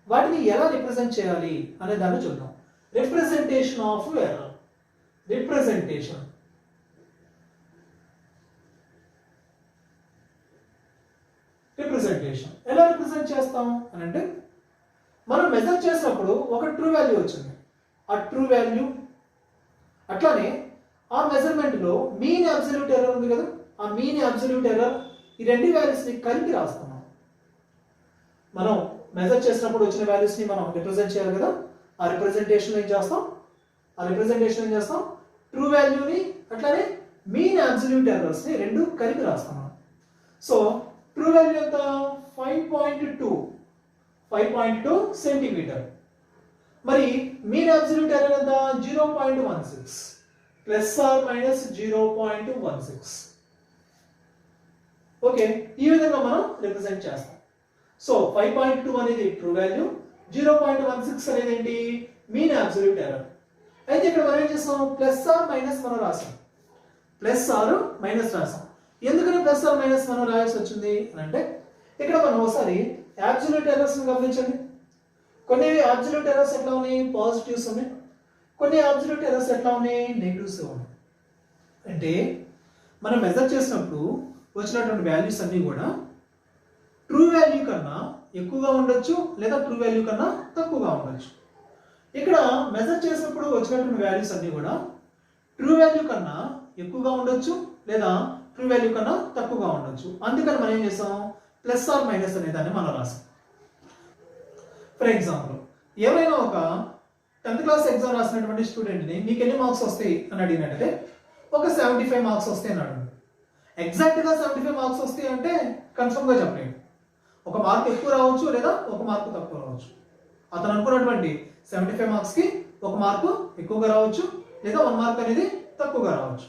వాటిని ఎలా రిప్రజెంట్ చేయాలి అనే దాన్ని చూద్దాం. Representation of error. రిప్రజెంటేషన్ ఎలా రిప్రజెంట్ చేస్తాం అని అంటే మనం మెజర్ చేసినప్పుడు ఒక ట్రూ వాల్యూ వచ్చింది, ఆ ట్రూ వాల్యూ అట్లానే ఆ మెజర్మెంట్ లో మీన్ అబ్సల్యూట్ ఎర్రర్ ఉంది కదా, ఆ మీన్ అబ్సల్యూట్ ఎర్రర్ ఈ రెండు వాల్యూస్ ని కలిపి రాస్తున్నాం. మనం మెజర్ చేసినప్పుడు వచ్చిన వాల్యూస్ ని మనం రిప్రజెంట్ చేయాలి కదా, ఆ రిప్రజెంటేషన్ ఏం చేస్తాం ట్రూ వాల్యూని అట్లానే మీన్ అబ్సల్యూట్ ఎర్రర్స్ ని రెండు కలిపి రాస్తున్నాం. సో ట్రూ వాల్యూ ఎంత 5.2 సెంటీమీటర్, మరి మీన్ అబ్సల్యూట్ ఎర్రర్ ఎంత 0.16 ప్లస్ ఆర్ మైనస్ 0.16. ఓకే ఈ విధంగా మనం రిప్రజెంట్ చేస్తాం. సో 5.2 అనేది ట్రూ వాల్యూ, 0.16 అనేది ఏంటి మీన్ అబ్సల్యూట్ ఎర్రర్. అయితే ఇక్కడ మనం ఏం చేస్తాం ప్లస్ ఆర్ మైనస్ మనం రాసాం, ప్లస్ ఆర్ మైనస్ రాసాం. ఎందుకని ప్లస్ ఆర్ మైనస్ మనం రాయాల్సి వచ్చింది అని అంటే ఇక్కడ మనం ఒకసారి అబ్సల్యూట్ ఎర్రర్స్ ని గమనించండి. కొన్ని అబ్సల్యూట్ ఎర్రర్స్ ఎట్లా ఉన్నాయి పాజిటివ్స్ ఉన్నాయి, కొన్ని అబ్సల్యూట్ ఎర్రర్స్ ఎట్లా ఉన్నాయి నెగిటివ్స్ ఉన్నాయి. అంటే మనం మెజర్ చేసినప్పుడు వచ్చినటువంటి వాల్యూస్ అన్ని కూడా ట్రూ వాల్యూ కన్నా ఎక్కువగా ఉండొచ్చు లేదా ట్రూ వాల్యూ కన్నా తక్కువగా ఉండొచ్చు. ఇక్కడ మెజర్ చేసినప్పుడు వచ్చినటువంటి వాల్యూస్ అన్ని కూడా ట్రూ వాల్యూ కన్నా ఎక్కువగా ఉండొచ్చు లేదా ట్రూ వాల్యూ కన్నా తక్కువగా ఉండొచ్చు. అందుకని మనం ఏం చేస్తాం ప్లస్ ఆర్ మైనస్ అనే దాన్ని మనం రాసాం. ఫర్ ఎగ్జాంపుల్ ఎవరైనా ఒక 10th క్లాస్ ఎగ్జామ్ రాసినటువంటి స్టూడెంట్ని మీకు ఎన్ని మార్క్స్ వస్తాయి అని అడిగినట్టే ఒక 75 మార్క్స్ వస్తాయి అని అడుగు. ఎగ్జాక్ట్గా 75 మార్క్స్ వస్తాయి అంటే కన్ఫర్మ్గా చెప్పలేము, ఒక మార్క్ ఎక్కువ రావచ్చు లేదా ఒక మార్కు తక్కువ రావచ్చు. అతను అనుకున్నటువంటి 75 మార్క్స్కి ఒక మార్కు ఎక్కువగా రావచ్చు లేదా 1 మార్క్ అనేది తక్కువగా రావచ్చు.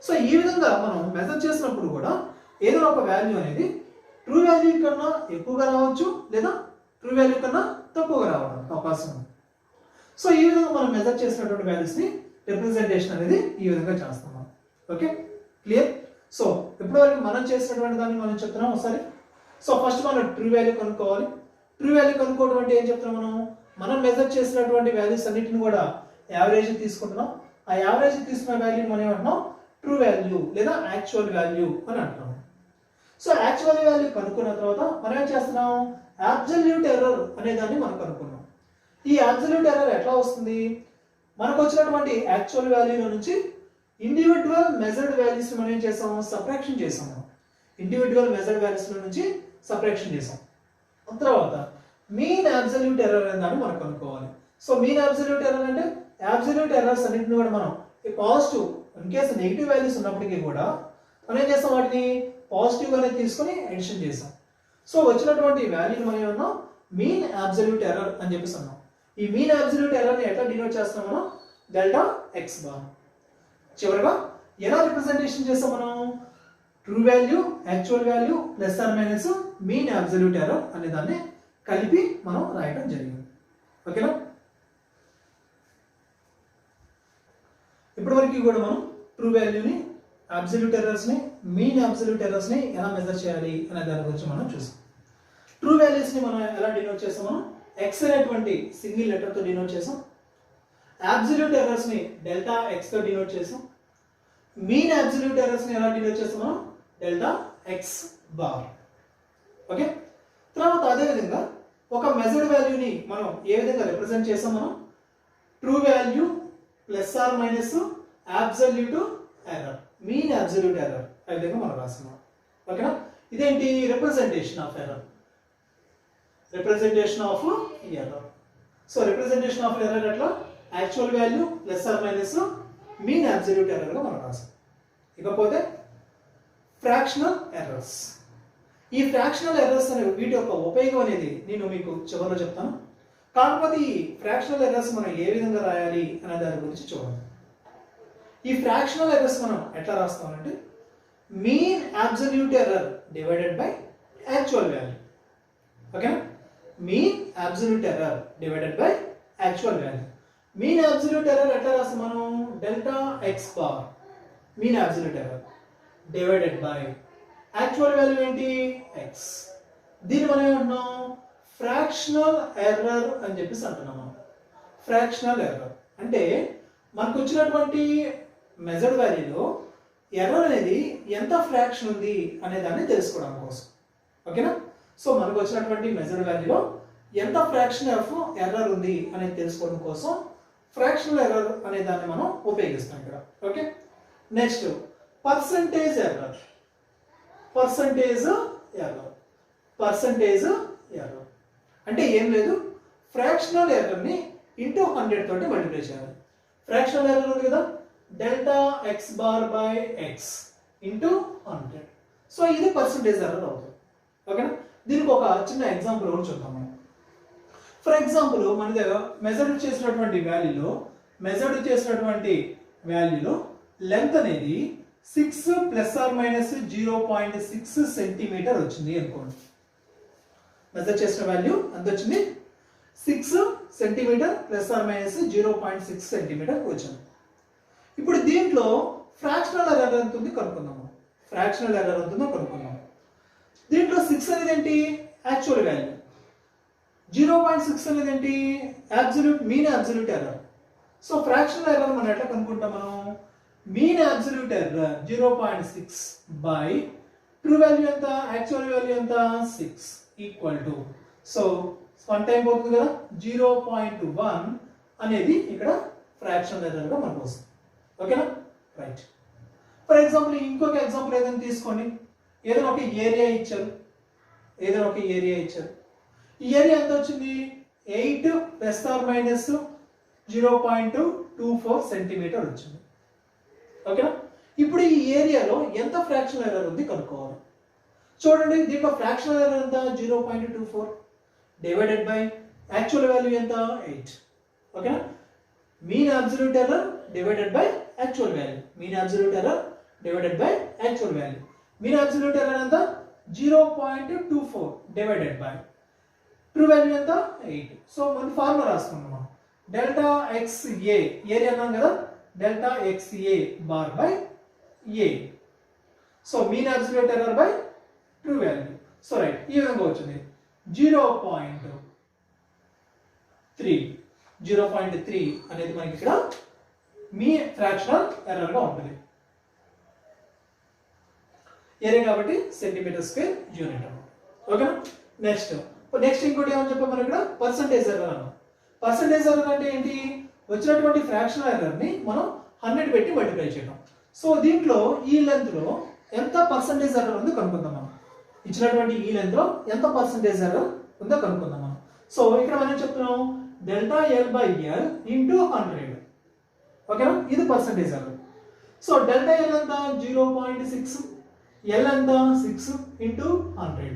సో ఈ విధంగా మనం మెజర్ చేసినప్పుడు కూడా ఏదైనా ఒక వాల్యూ అనేది ట్రూ వాల్యూ కన్నా ఎక్కువగా రావచ్చు లేదా ట్రూ వాల్యూ కన్నా తక్కువగా రావడానికి అవకాశం ఉంది. సో ఈ విధంగా మనం మెజర్ చేసినటువంటి వాల్యూస్ని రిప్రజెంటేషన్ అనేది ఈ విధంగా చేస్తున్నాం. Okay clear. సో ఇప్పటివరకు మనం చేసినటువంటి దాన్ని మనం చెప్తున్నాం ఒకసారి. సో ఫస్ట్ మనం ట్రూ వాల్యూ కనుక్కోవాలి. ట్రూ వాల్యూ కనుక్కోవడం అంటే ఏం చెప్తున్నాం మనం మెజర్ చేసినటువంటి వాల్యూస్ అన్నిటిని కూడా యావరేజ్ తీసుకుంటున్నాం. ఆ యావరేజ్ తీసుకున్న వాల్యూ మనం ఏమంటున్నాం ట్రూ వాల్యూ లేదా యాక్చువల్ వాల్యూ అని అంటున్నాం. సో యాక్చువల్ వాల్యూ కనుక్కున్న తర్వాత మనం ఏం చేస్తున్నాం అబ్సల్యూట్ ఎర్రర్ అనే దాన్ని మనం కనుక్కున్నాం. ఈ అబ్సల్యూట్ ఎర్రర్ ఎట్లా వస్తుంది మనకు వచ్చినటువంటి యాక్చువల్ వాల్యూలో నుంచి ఇండివిజువల్ మెజర్డ్ వాల్యూస్ మనం ఏం చేసాం సబ్ట్రాక్షన్ చేసాం. ఇండివిజువల్ మెజర్డ్ వాల్యూస్ నుంచి సబ్ట్రాక్షన్ చేసాం. తర్వాత మీన్ అబ్సల్యూట్ ఎర్రర్ అనే దాన్ని మనం కనుక్కోవాలి. సో మీన్ అబ్సల్యూట్ ఎర్రర్ అంటే అబ్సల్యూట్ ఎర్రర్స్ అన్నింటిని కూడా మనం positive in case negative values ఉన్నప్పటికీ కూడా మనం ఏం చేస్తాం, వాటిని పాజిటివ్ గానే తీసుకొని ఎడిషన్ చేసాం. సో వచ్చినటువంటి వాల్యూని మనం ఏమన్నా మీన్ అబ్సల్యూట్ ఎర్రర్ అని చెప్పేసి అన్నాం. ఈ మీన్ అబ్సల్యూట్ ఎర్రర్ ని ఎట్లా డినోట్ చేస్తాం మనం, డెల్టా ఎక్స్ బార్. చివరగా ఎలా రిప్రజెంటేషన్ చేస్తాం మనం, true value, actual value plus or minus mean absolute error అనే దాన్ని కలిపి మనం రాయడం జరిగింది. ఓకేనా? ఇప్పటి వరకు కూడా మనం ట్రూ వాల్యూని, అబ్సల్యూట్ ఎర్రర్స్ ని, మీన్ అబ్సల్యూట్ ఎర్రర్స్ ని ఎలా మెజర్ చేయాలి అనే దాని గురించి మనం చూసాం. ట్రూ వాల్యూస్ ని మనం ఎలా డినోట్ చేస్తాం, మనం ఎక్స్ అనేటువంటి సింగిల్ లెటర్ తో డినోట్ చేసాం. అబ్సల్యూట్ ఎర్రర్స్ ని డెల్టా ఎక్స్ తో డినోట్ చేసాం. మీన్ అబ్సల్యూట్ ఎర్రర్స్ ని ఎలా డినోట్ చేస్తాం, మనం డెల్టా ఎక్స్ బార్. ఓకే, తర్వాత అదే విధంగా ఒక మెజర్డ్ వాల్యూని మనం ఏ విధంగా రిప్రజెంట్ చేసాం, మనం true value plus or minus absolute error, mean absolute error ఆ విధంగా మనం రాస్తున్నాం. ఓకేనా? ఇదేంటి, representation of error, representation of error. So representation of error ఎట్లా, actual value plus or minus mean absolute error గా మనం రాసాం. ఇకపోతే ఫ్రాక్షనల్ ఎర్రర్స్. ఈ ఫ్రాక్షనల్ ఎర్రర్స్ అనే వీటి యొక్క ఉపయోగం అనేది నేను మీకు చివరిలో చెప్తాను. కాకపోతే ఈ ఫ్రాక్షనల్ ఎర్రర్స్ మనం ఏ విధంగా రాయాలి అనే దాని గురించి చూడాలి. ఈ ఫ్రాక్షనల్ ఎర్రర్స్ మనం ఎట్లా రాస్తామంటే mean absolute error divided by actual value. ఓకేనా? Mean absolute error divided by actual value. Mean absolute error ఎట్లా రాస్తాం మనం, delta X bar mean absolute error divided by actual value ఏంటి, ఎక్స్. దీన్ని మనం ఏమంటున్నాం, ఫ్రాక్షనల్ ఎర్రర్ అని చెప్పేసి అంటున్నాం. మనం ఫ్రాక్షనల్ ఎర్రర్ అంటే మనకు వచ్చినటువంటి మెజర్డ్ వాల్యూలో ఎర్రర్ అనేది ఎంత ఫ్రాక్షన్ ఉంది అనే దాన్ని తెలుసుకోవడం కోసం. ఓకేనా? సో మనకు వచ్చినటువంటి మెజర్డ్ వాల్యూలో ఎంత ఫ్రాక్షన్ ఆఫ్ ఎర్రర్ ఉంది అనేది తెలుసుకోవడం కోసం ఫ్రాక్షనల్ ఎర్రర్ అనే దాన్ని మనం ఉపయోగిస్తాం ఇక్కడ. Okay, next percentage error. Percentage error, percentage error అంటే ఏం లేదు, ఫ్రాక్షనల్ ఎర్రర్ ని ఇంటూ 100 తోటి మల్టిప్లై చేయాలి. ఫ్రాక్షనల్ ఎర్రర్ ఉంది కదా, delta X bar by X into 100. So ఇది పర్సంటేజ్ ఎర్రర్ అవుతుంది. ఓకేనా? దీనికి ఒక చిన్న ఎగ్జాంపుల్ కూడా చూద్దాం మనం. ఫర్ ఎగ్జాంపుల్ మన దగ్గర మెజర్ చేసినటువంటి వాల్యూలో లెంత్ అనేది 6 ప్లస్ ఆర్ మైనస్ 0.6 సెంటీమీటర్ వచ్చింది అనుకోండి. మెజర్ చేసిన వాల్యూ ఎంత వచ్చింది, 6 centimetre plus or minus 0.6 centimetre వచ్చింది. ఇప్పుడు దీంట్లో ఫ్రాక్షనల్ ఎర్రర్ ఎంత ఉంది కనుక్కుందాము. ఫ్రాక్షనల్ ఎర్రర్ ఎంత ఉందో కనుక్కుందాం. దీంట్లో 6 అనేది ఏంటి, యాక్చువల్ వాల్యూ. 0.6 అనేది ఏంటి, mean absolute error. So fractional error మనం ఎట్లా కనుక్కుంటాం, మనం mean absolute error 0.6 by true value ఎంత, యాక్చువల్ వాల్యూ ఎంత, 6 ఈక్వల్ టు, సో 1 టైం పోతుంది కదా, 0.1 అనేది ఇక్కడ ఫ్రాక్షనల్ ఎర్రర్ గా మనకు వస్తుంది. ఓకేనా? రైట్. ఫర్ ఎగ్జాంపుల్ ఇంకొక ఎగ్జాంపుల్ ఏదైనా తీసుకోండి. ఏదైనా ఒక ఏరియా ఇచ్చారు. ఈ ఏరియా ఎంత వచ్చింది, 8 ప్లస్ ఆర్ మైనస్ 0.24 సెంటీమీటర్ వచ్చింది. ఓకేనా? ఇప్పుడు ఈ ఏరియాలో ఎంత ఫ్రాక్షనల్ ఎర్రర్ ఉంది కనుక్కోవాలి. చూడండి, దీంట్లో ఫ్రాక్షనల్ ఎర్రర్ ఎంత, 0.24 డివైడెడ్ బై యాక్చువల్ వాల్యూ ఎంత, 8. ఓకేనా? Mean absolute error divided by actual value. Mean absolute error divided by actual value. Mean absolute error ఎంత, 0.24 డివైడెడ్ బై ట్రూ వాల్యూ ఎంత, 8. సో మన ఫార్ములా రాసుకున్నాం, డెల్టా ఎక్స్ ఏ, area అన్నాం కదా, delta X A bar by A. So mean absolute error by true value. So right, ఈ విధంగా వచ్చింది 0.3 అనేది మనకి ఇక్కడ మీ ఫ్రాక్షనల్ ఎర్రర్ గా ఉంటుంది. ఏరియా కాబట్టి సెంటీమీటర్ స్క్వేర్ యూనిట్. ఓకేనా? నెక్స్ట్ ఇంకోటి ఏమని చెప్పాం మనం ఇక్కడ, పర్సంటేజ్ ఎర్రర్ అన్నాం. పర్సంటేజ్ ఎర్రర్ అంటే ఏంటి, వచ్చినటువంటి ఫ్రాక్షనల్ ఎర్రర్ ని మనం 100 పెట్టి మల్టిప్లై చేయడం. సో దీంట్లో ఈ లెంత్ లో ఎంత పర్సంటేజ్ ఎర్రర్ ఉంది కనుక్కుందాం. మనం ఇచ్చినటువంటి ఈ లెంత్ లో ఎంత పర్సంటేజ్ ఎర్రర్ ఉందో కనుక్కుందాం మనం. సో ఇక్కడ మనం చెప్తున్నాం delta L by L into 100. ఓకేనా, ఇది percentage error. So delta L ఎంత 0.6, ఎల్ ఎంత 6 ఇంటూ 100.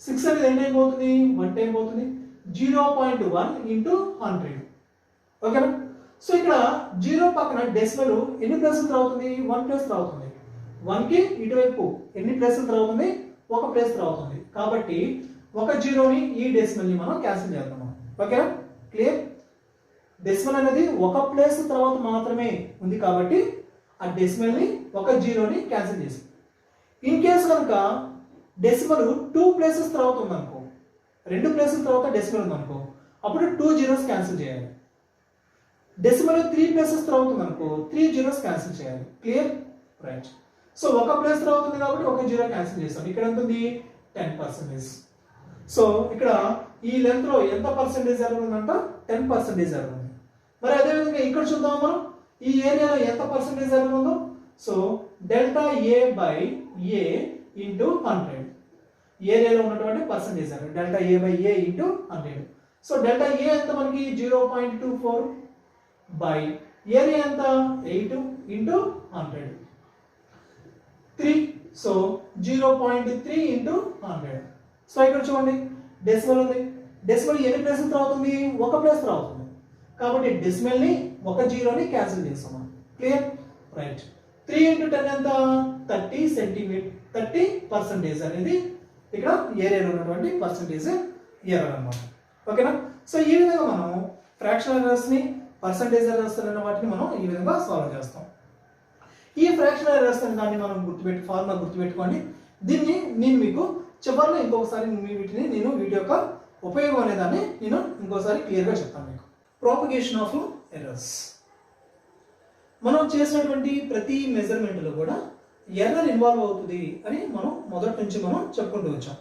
6 అనేది ఎన్ని టైం పోతుంది, 1 టైం పోతుంది. 0.1 ఇంటూ 100. ఓకేనా. సో ఇక్కడ 0 పక్కన డెసిమల్ ఎన్ని ప్లేసులు రావుతుంది, 1 ప్లేస్ రావుతుంది. 1 కి ఇటువైపు ఎన్ని ప్లేసులు రావుతుంది, 1 ప్లేస్ రావుతుంది. కాబట్టి ఒక జీరోని ఈ డెసిమల్ ని మనం క్యాన్సిల్ చేద్దాం. ఓకేనా, క్లియర్. డెసిమల్ అనేది ఒక ప్లేస్ తర్వాత మాత్రమే ఉంది కాబట్టి ఆ డెసిమల్ ని ఒక జీరోని క్యాన్సిల్ చేసి, ఇన్ కేసు కనుక డెసిమల్ 2 ప్లేసెస్ తర్వాత ఉందనుకో, 2 ప్లేసెస్ తర్వాత డెసిమల్ ఉందనుకో, అప్పుడు 2 జీరోస్ క్యాన్సిల్ చేయాలి. డెసిమల్ 3 ప్లేసెస్ తర్వాత ఉందనుకో 3 జీరోస్ క్యాన్సిల్ చేయాలి. Clear, right. సో ఒక ప్లేస్ తర్వాత ఉంది కాబట్టి ఒక జీరో క్యాన్సిల్ చేస్తాం. ఇక్కడ ఎంత ఉంది, 10%. సో ఇక్కడ ఈ లెంత్ లో ఎంత పర్సెంటేజ్ ఎర్రర్ ఉందంట, 10% ఎర్రర్ ఉంది. మరి అదే విధంగా ఇక్కడ చూద్దాం మనం ఈ ఏరియాలో ఎంత పర్సెంటేజ్ ఎర్రర్ ఉందో. So delta A by A into 100, ఏరియాలో ఉన్నటువంటి percentage error delta A by A into 100. So delta ఏ ఎంత మనకి 0.24 బై ఏరియా ఎంత 8 ఇంటూ 100, 3. So 0.3 into 100. సో ఇక్కడ చూడండి డెసిమల్ ఉంది. డెసిమల్ ఎన్ని ప్లేసెస్ రావుతుంది, ఒక ప్లేస్ రావుతుంది. కాబట్టి డెసిమల్ ని ఒక జీరోని క్యాన్సిల్ చేస్తాం. Clear, right. 3 ఇంటూ 10 ఎంత 30 సెంటీమీటర్, 30% అనేది ఇక్కడ ఏరియాలో ఉన్నటువంటి పర్సెంటేజ్ ఎర్రర్ అన్నమాట. ఓకేనా. సో ఈ విధంగా మనం ఫ్రాక్షనల్ ఎర్రర్స్ ని, పర్సెంటేజ్ ఎర్రర్స్ అనే వాటిని మనం ఈ విధంగా సాల్వ్ చేస్తాం. ఈ ఫ్రాక్షనల్ ఎర్రర్స్ అనే దాన్ని మనం ఫార్ములా గుర్తుపెట్టుకోండి. దీన్ని నేను మీకు చివరిలో ఇంకొకసారి వీటిని నేను వీటి యొక్క ఉపయోగం అనే దాన్ని నేను ఇంకోసారి క్లియర్గా చెప్తాను మీకు. Propagation of errors. మనం చేసినటువంటి ప్రతి మెజర్మెంట్లో కూడా ఎర్రర్ ఇన్వాల్వ్ అవుతుంది అని మనం మొదటి నుంచి మనం చెప్పుకుంటూ వచ్చాం.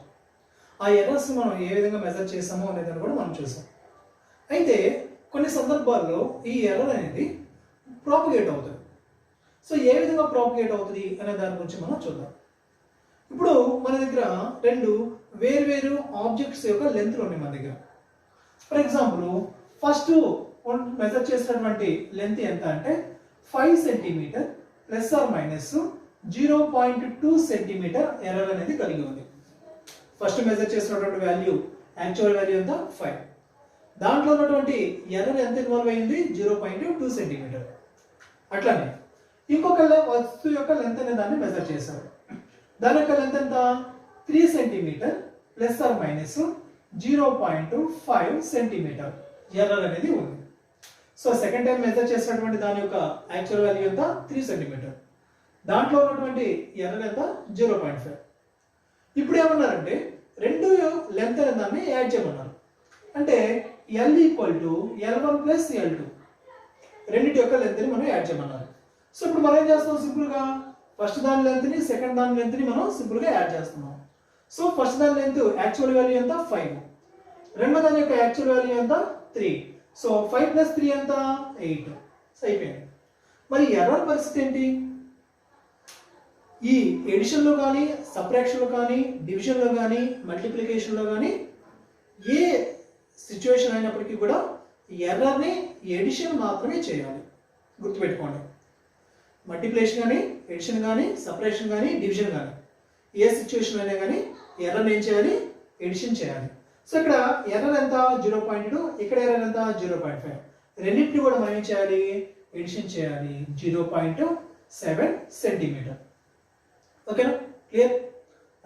ఆ ఎర్రర్స్ మనం ఏ విధంగా మెజర్ చేసామో అనేదాన్ని కూడా మనం చూసాం. అయితే కొన్ని సందర్భాల్లో ఈ ఎర్రర్ అనేది ప్రాపగేట్ అవుతుంది. సో ఏ విధంగా ప్రాపగేట్ అవుతుంది అనే దాని గురించి మనం చూద్దాం. ఇప్పుడు మన దగ్గర రెండు వేర్వేరు ఆబ్జెక్ట్స్ యొక్క లెంత్లు ఉన్నాయి మన దగ్గర. ఫర్ ఎగ్జాంపుల్ ఫస్ట్ మెజర్ చేసినటువంటి లెంత్ ఎంత అంటే 5 centimetre plus or minus 0.2 centimetre error అనేది కలిగి ఉంది. ఫస్ట్ మెజర్ చేసినటువంటి వాల్యూ యాక్చువల్ వాల్యూ ఎంత 5. దాంట్లో ఉన్నటువంటి ఎర్రర్ ఎంత ఇన్వాల్వ్ అయింది 0.2 సెంటీమీటర్. అట్లానే ఇంకొక వస్తువు యొక్క లెంత్ అనే దాన్ని మెజర్ చేశారు. దాని యొక్క లెంత్ ఎంత 3 centimetre plus or minus 0.5 centimetre error అనేది ఉంది. సో సెకండ్ టైం మెజర్ చేసినటువంటి దాని యొక్క యాక్చువల్ వాల్యూ ఎంత 3 సెంటీమీటర్. దాంట్లో ఉన్నటువంటి ఎర్రర్ ఎంత 0.5. ఇప్పుడు ఏమన్నారంటే రెండు లెంత్ అనే దాన్ని యాడ్ చేయమన్నారు. అంటే L equal to L1 plus L2 రెండింటి యొక్క లెంత్ ని మనం యాడ్ చేయమన్నారు. సో ఇప్పుడు మనం ఏం చేస్తాం, సింపుల్ గా ఫస్ట్ దాని లెంత్ ని సెకండ్ దాని లెంత్ ని మనం సింపుల్ గా యాడ్ చేస్తున్నాం. సో ఫస్ట్ దాని లెంత్ యాక్చువల్ వాల్యూ ఎంత 5, రెండో దాని యొక్క యాక్చువల్ వాల్యూ ఎంత 3. సో 5 ప్లస్ 3 ఎంత 8. సో అయిపోయింది. మరి ఎర్రర్ పరిస్థితి ఏంటి? ఈ ఎడిషన్ లో కానీ, సబ్ట్రాక్షన్ లో కానీ, డివిజన్ లో కానీ, మల్టిప్లికేషన్ లో కానీ ఏ సిచ్యువేషన్ అయినప్పటికీ కూడా ఎర్రర్ ని ఎడిషన్ మాత్రమే చేయాలి. గుర్తుపెట్టుకోండి. మల్టిప్లికేషన్ కానీ, ఎడిషన్ కానీ, సపరేషన్ కానీ, డివిజన్ కానీ ఏ సిచ్యువేషన్ అయినా కానీ ఎర్రర్ ఏం చేయాలి, ఎడిషన్ చేయాలి. సో ఇక్కడ ఎర్రర్ ఎంత 0.2, ఇక్కడ ఎర్రర్ ఎంత 0.5. రెండింటిని కూడా మనం ఏం చేయాలి, ఎడిషన్ చేయాలి 0.7 సెంటీమీటర్. ఓకేనా, క్లియర్,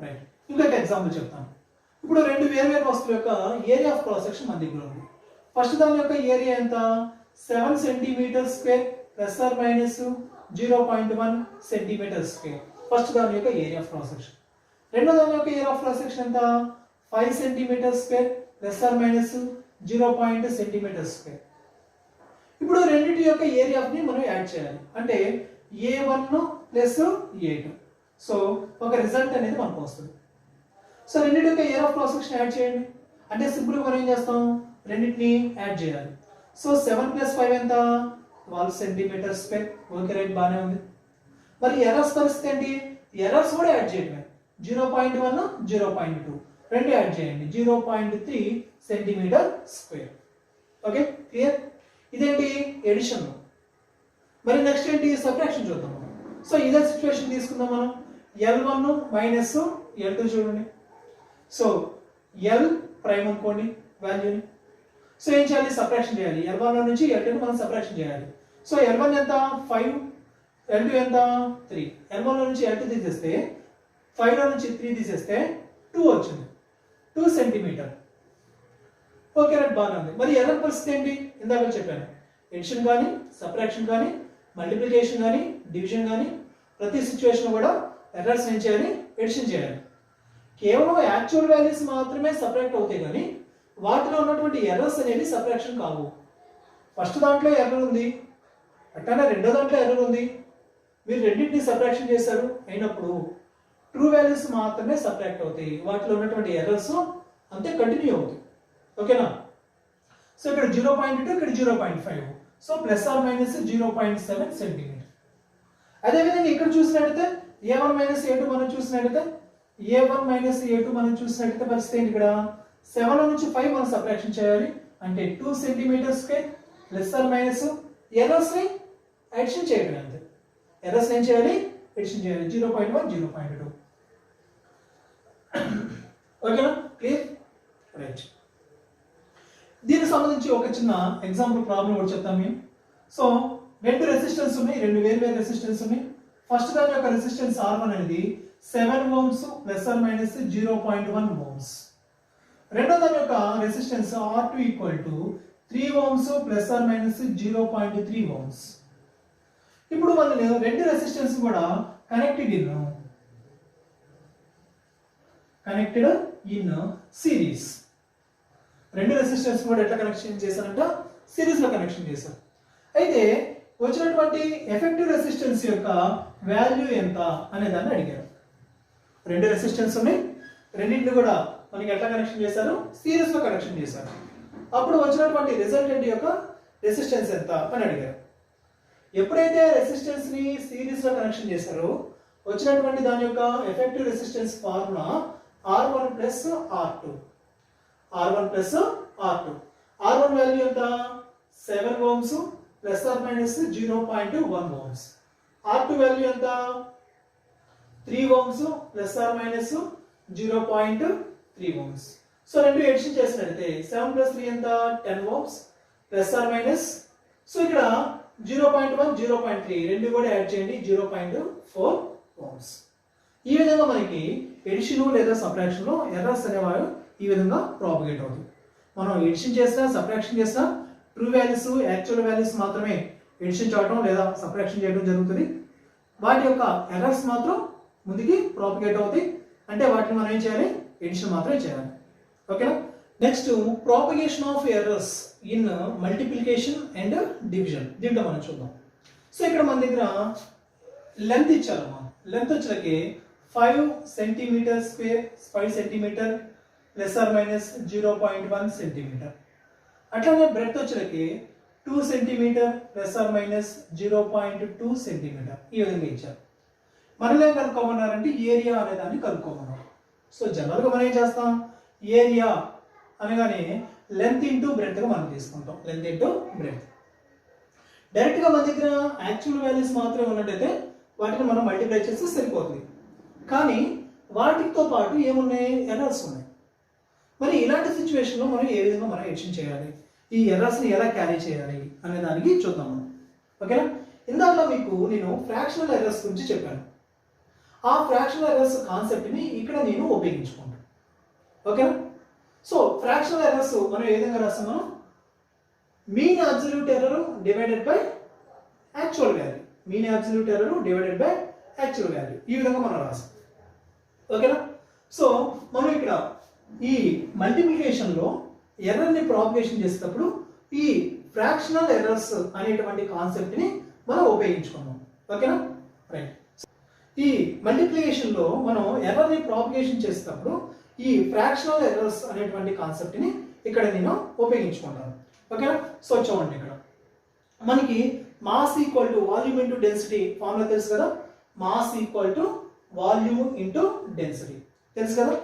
రైట్. ఇంకొక ఎగ్జాంపుల్ చెప్తాను. ఇప్పుడు రెండు వేర్వేరు వస్తువుల యొక్క ఏరియా ఆఫ్ క్రాస్ సెక్షన్ మన దగ్గర ఉంది. ఫస్ట్ దాని యొక్క ఏరియా ఎంత 7 centimetre square plus or minus 0.1 centimetre square. First దాని యొక్క ఏరియా ఆఫ్ క్రాస్ సెక్షన్. రెండో దాని యొక్క ఏరియా ఆఫ్ క్రాస్ సెక్షన్ ఎంత 5 centimetre square plus or minus 0.2 centimetre square. ఇప్పుడు రెండింటి యొక్క ఏరియాని మనం యాడ్ చేయాలి. అంటే A1 ప్లస్ A2. సో ఒక రిజల్ట్ అనేది మనకు వస్తుంది. సో రెండింటి యొక్క area of cross section add చేయండి. అంటే సింపుల్ గా మనం ఏం చేస్తాం, రెండింటిని యాడ్ చేయాలి. సో 7 ప్లస్ 5 ఎంత 12 సెంటీమీటర్ స్క్వేర్. ఓకే, రైట్, బాగానే ఉంది. మరి ఎర్రర్స్ పరిస్థితి ఏంటి, ఎర్రర్స్ కూడా యాడ్ చేయడమే 0.1 0.2. రెండు యాడ్ చేయండి 0.3 సెంటీమీటర్ స్క్వేర్. Okay clear. ఇదేంటి ఎడిషన్. మరి నెక్స్ట్ ఏంటి సబ్ట్రాక్షన్ చూద్దాం మనం. సో ఇదే సిచ్యువేషన్ తీసుకుందాం మనం. L1 మైనస్ L2 చూడండి. సో L ప్రైమ్ అనుకోండి వాల్యూని. సో ఏం చేయాలి సబ్ట్రాక్షన్ చేయాలి. L1 నుంచి L2 మనం సబ్ట్రాక్షన్ చేయాలి. సో L1 ఎంత 5, L2 ఎంత 3. L1 నుంచి L2 తీసేస్తే 5 నుంచి 3 తీసేస్తే 2 వచ్చింది. 2 సెంటీమీటర్. ఓకే రైట్ బాగా ఉంది. మరి ఎర్రర్ పరిస్థితి ఏంటి ఇందాక చెప్పాను. ఎడిషన్ కానీ సబ్ట్రాక్షన్ కానీ మల్టిప్లికేషన్ కానీ డివిజన్ కానీ ప్రతి సిచ్యువేషన్ కూడా ఎర్రర్స్ ఏం చేయాలి ఎడిషన్ చేయాలి. కేవలం యాక్చువల్ వాల్యూస్ మాత్రమే సబ్ట్రాక్ట్ అవుతాయి కానీ వాటిలో ఉన్నటువంటి ఎర్రర్స్ అనేవి సబ్ట్రాక్షన్ కావు. ఫస్ట్ దాంట్లో ఎర్రర్ ఉంది, అట్లానే రెండో దాంట్లో ఎర్రర్ ఉంది. మీరు రెండింటిని సబ్ట్రాక్షన్ చేశారు అయినప్పుడు ట్రూ వాల్యూస్ మాత్రమే సబ్ట్రాక్ట్ అవుతాయి. వాటిలో ఉన్నటువంటి ఎర్రర్స్ అంతే కంటిన్యూ అవుతాయి. ఓకేనా. సో ఇక్కడ 0.2 ఇక్కడ 0.5. So plus or minus 0.7 centimetre. అదేవిధంగా ఇక్కడ చూసినట్టయితే A1 మైనస్ A2 మనం చూసినట్టయితే A1 మైనస్ A2 మనం చూసినట్టయితే పరిస్థితి ఏంటి ఇక్కడ 7 నుంచి 5 మనం సబ్ట్రాక్షన్ చేయాలి. అంటే 2 centimetre square plus or minus errors ని అడిషన్ చేయడం అంతే. ఎర్రర్స్ ఏం చేయాలి అడిషన్ చేయాలి 0.1 0.2. ఓకేనా క్లియర్ రైట్. దీనికి సంబంధించి ఒక చిన్న ఎగ్జాంపుల్ ప్రాబ్లం కూడా చెప్తాను మేము. సో రెండు రెసిస్టెన్స్ ఉన్నాయి, రెండు వేరు రెసిస్టెన్స్ ఉన్నాయి. ఫస్ట్ దాని యొక్క రెసిస్టెన్స్ R1 అనేది 7 ohms plus or minus 0.1 ohms. రెండో దాని యొక్క resistance R2 equal to 3 ohms plus or minus 0.3 ohms. ఇప్పుడు మనం రెండు రెసిస్టెన్స్ కూడా కనెక్టెడ్ ఇన్ సిరీస్. రెండు రెసిస్టెన్స్ కూడా ఎట్లా కనెక్షన్ చేశారంట సిరీస్ లో కనెక్షన్ చేశారు. అయితే వచ్చినటువంటి ఎఫెక్టివ్ రెసిస్టెన్స్ యొక్క వాల్యూ ఎంత అనే దాన్ని అడిగారు. రెండు రెసిస్టెన్స్ ఉన్నాయి, రెండింటిని కూడా మనకి ఎట్లా కనెక్షన్ చేశారు సిరీస్ లో కనెక్షన్ చేశారు. అప్పుడు వచ్చినటువంటి రిజల్టెంట్ యొక్క రెసిస్టెన్స్ ఎంత అని అడిగారు. ఎప్పుడైతే రెసిస్టెన్స్ ని సిరీస్ లో కనెక్షన్ చేశారో వచ్చినటువంటి దాని యొక్క effective resistance formula R1 plus R2. R1 plus R2. R1 value ఎంత 7 ohms plus or minus 0.1 ohms. R2 value ఎంత 3 ohms plus or minus 0.3 ohms. So రెండు ఎడిషన్ చేసినట్లయితే 7 ప్లస్ 3 ఎంత 10 ohms plus or minus. So ఇక్కడ 0.1 0.3 రెండు కూడా add చేయండి 0.4 Ohm's. ఈ విధంగా మనకి ఎడిషన్ లేదా సబ్ట్రాక్షన్ లో ఎర్రర్స్ అనేవారు ఈ విధంగా ప్రాపగేట్ అవుతుంది. మనం ఎడిషన్ చేసినా సబ్ట్రాక్షన్ చేసినా ట్రూ వాల్యూస్ యాక్చువల్ వాల్యూస్ మాత్రమే ఎడిషన్ చేయడం లేదా సబ్ట్రాక్షన్ చేయడం జరుగుతుంది. వాటి యొక్క ఎర్రర్స్ మాత్రం ముందుకి ప్రాపగేట్ అవుతాయి. అంటే వాటిని మనం ఏం చేయాలి ఎడిషన్ మాత్రమే చేయాలి. ఓకేనా. Next propagation of errors in multiplication and division. దీంట్లో మనం చూద్దాం. సో ఇక్కడ మన దగ్గర లెంత్ ఇచ్చారమ్మా. లెంత్ వచ్చేకి 5 centimetre square 5 centimetre plus or minus 0.1 centimetre. అట్లానే బ్రెడ్త్ వచ్చేకి 2 centimetre plus or minus 0.2 centimetre. ఈ విధంగా ఇచ్చారు. మనలో ఏం కనుక్కోమన్నారంటే ఏరియా అనే దాన్ని కనుక్కోమన్నారు. సో జనరల్గా మనం ఏం చేస్తాం ఏరియా అనగానే లెంత్ ఇంటూ బ్రెడ్త్గా మనం తీసుకుంటాం. Length into breadth. డైరెక్ట్గా మన దగ్గర యాక్చువల్ వాల్యూస్ మాత్రమే ఉన్నట్టయితే వాటిని మనం మల్టిప్లై చేస్తే సరిపోతుంది. కానీ వాటితో పాటు ఏమున్నాయి ఎర్రర్స్ ఉన్నాయి. మరి ఇలాంటి సిచ్యువేషన్లో మనం ఏ విధంగా మనం ఎడిషన్ చేయాలి, ఈ ఎర్రర్స్ని ఎలా క్యారీ చేయాలి అనే దానికి చూద్దాం మనం. ఓకేనా. ఇందాక మీకు నేను ఫ్రాక్షనల్ ఎర్రర్స్ గురించి చెప్పాను. ఆ ఫ్రాక్షనల్ ఎర్రర్స్ కాన్సెప్ట్ని ఇక్కడ నేను ఉపయోగించుకుంటాను. ఓకేనా. సో ఫ్రాక్షనల్ ఎర్రర్స్ మనం ఏ విధంగా రాస్తాం మనం mean absolute error divided by actual value. Mean absolute error divided by actual value ఈ విధంగా మనం రాస్తాం. ఓకేనా. సో మనం ఇక్కడ ఈ మల్టిప్లికేషన్లో ఎర్రర్ని ప్రాపగేషన్ చేసేటప్పుడు ఈ ఫ్రాక్షనల్ ఎర్రర్స్ అనేటువంటి కాన్సెప్ట్ని మనం ఉపయోగించుకున్నాం. ఓకేనా రైట్. ఈ మల్టిప్లికేషన్లో మనం ఎర్రర్ని ప్రాపగేషన్ చేసేటప్పుడు ఈ ఫ్రాక్షనల్ ఎర్రర్స్ అనేటువంటి కాన్సెప్ట్ని ఇక్కడ నేను ఉపయోగించుకుంటాను. ఓకేనా. సో చూడండి ఇక్కడ మనకి mass equal to volume into density formula తెలుసు కదా. Mass equal to volume into density తెలుసు కదా.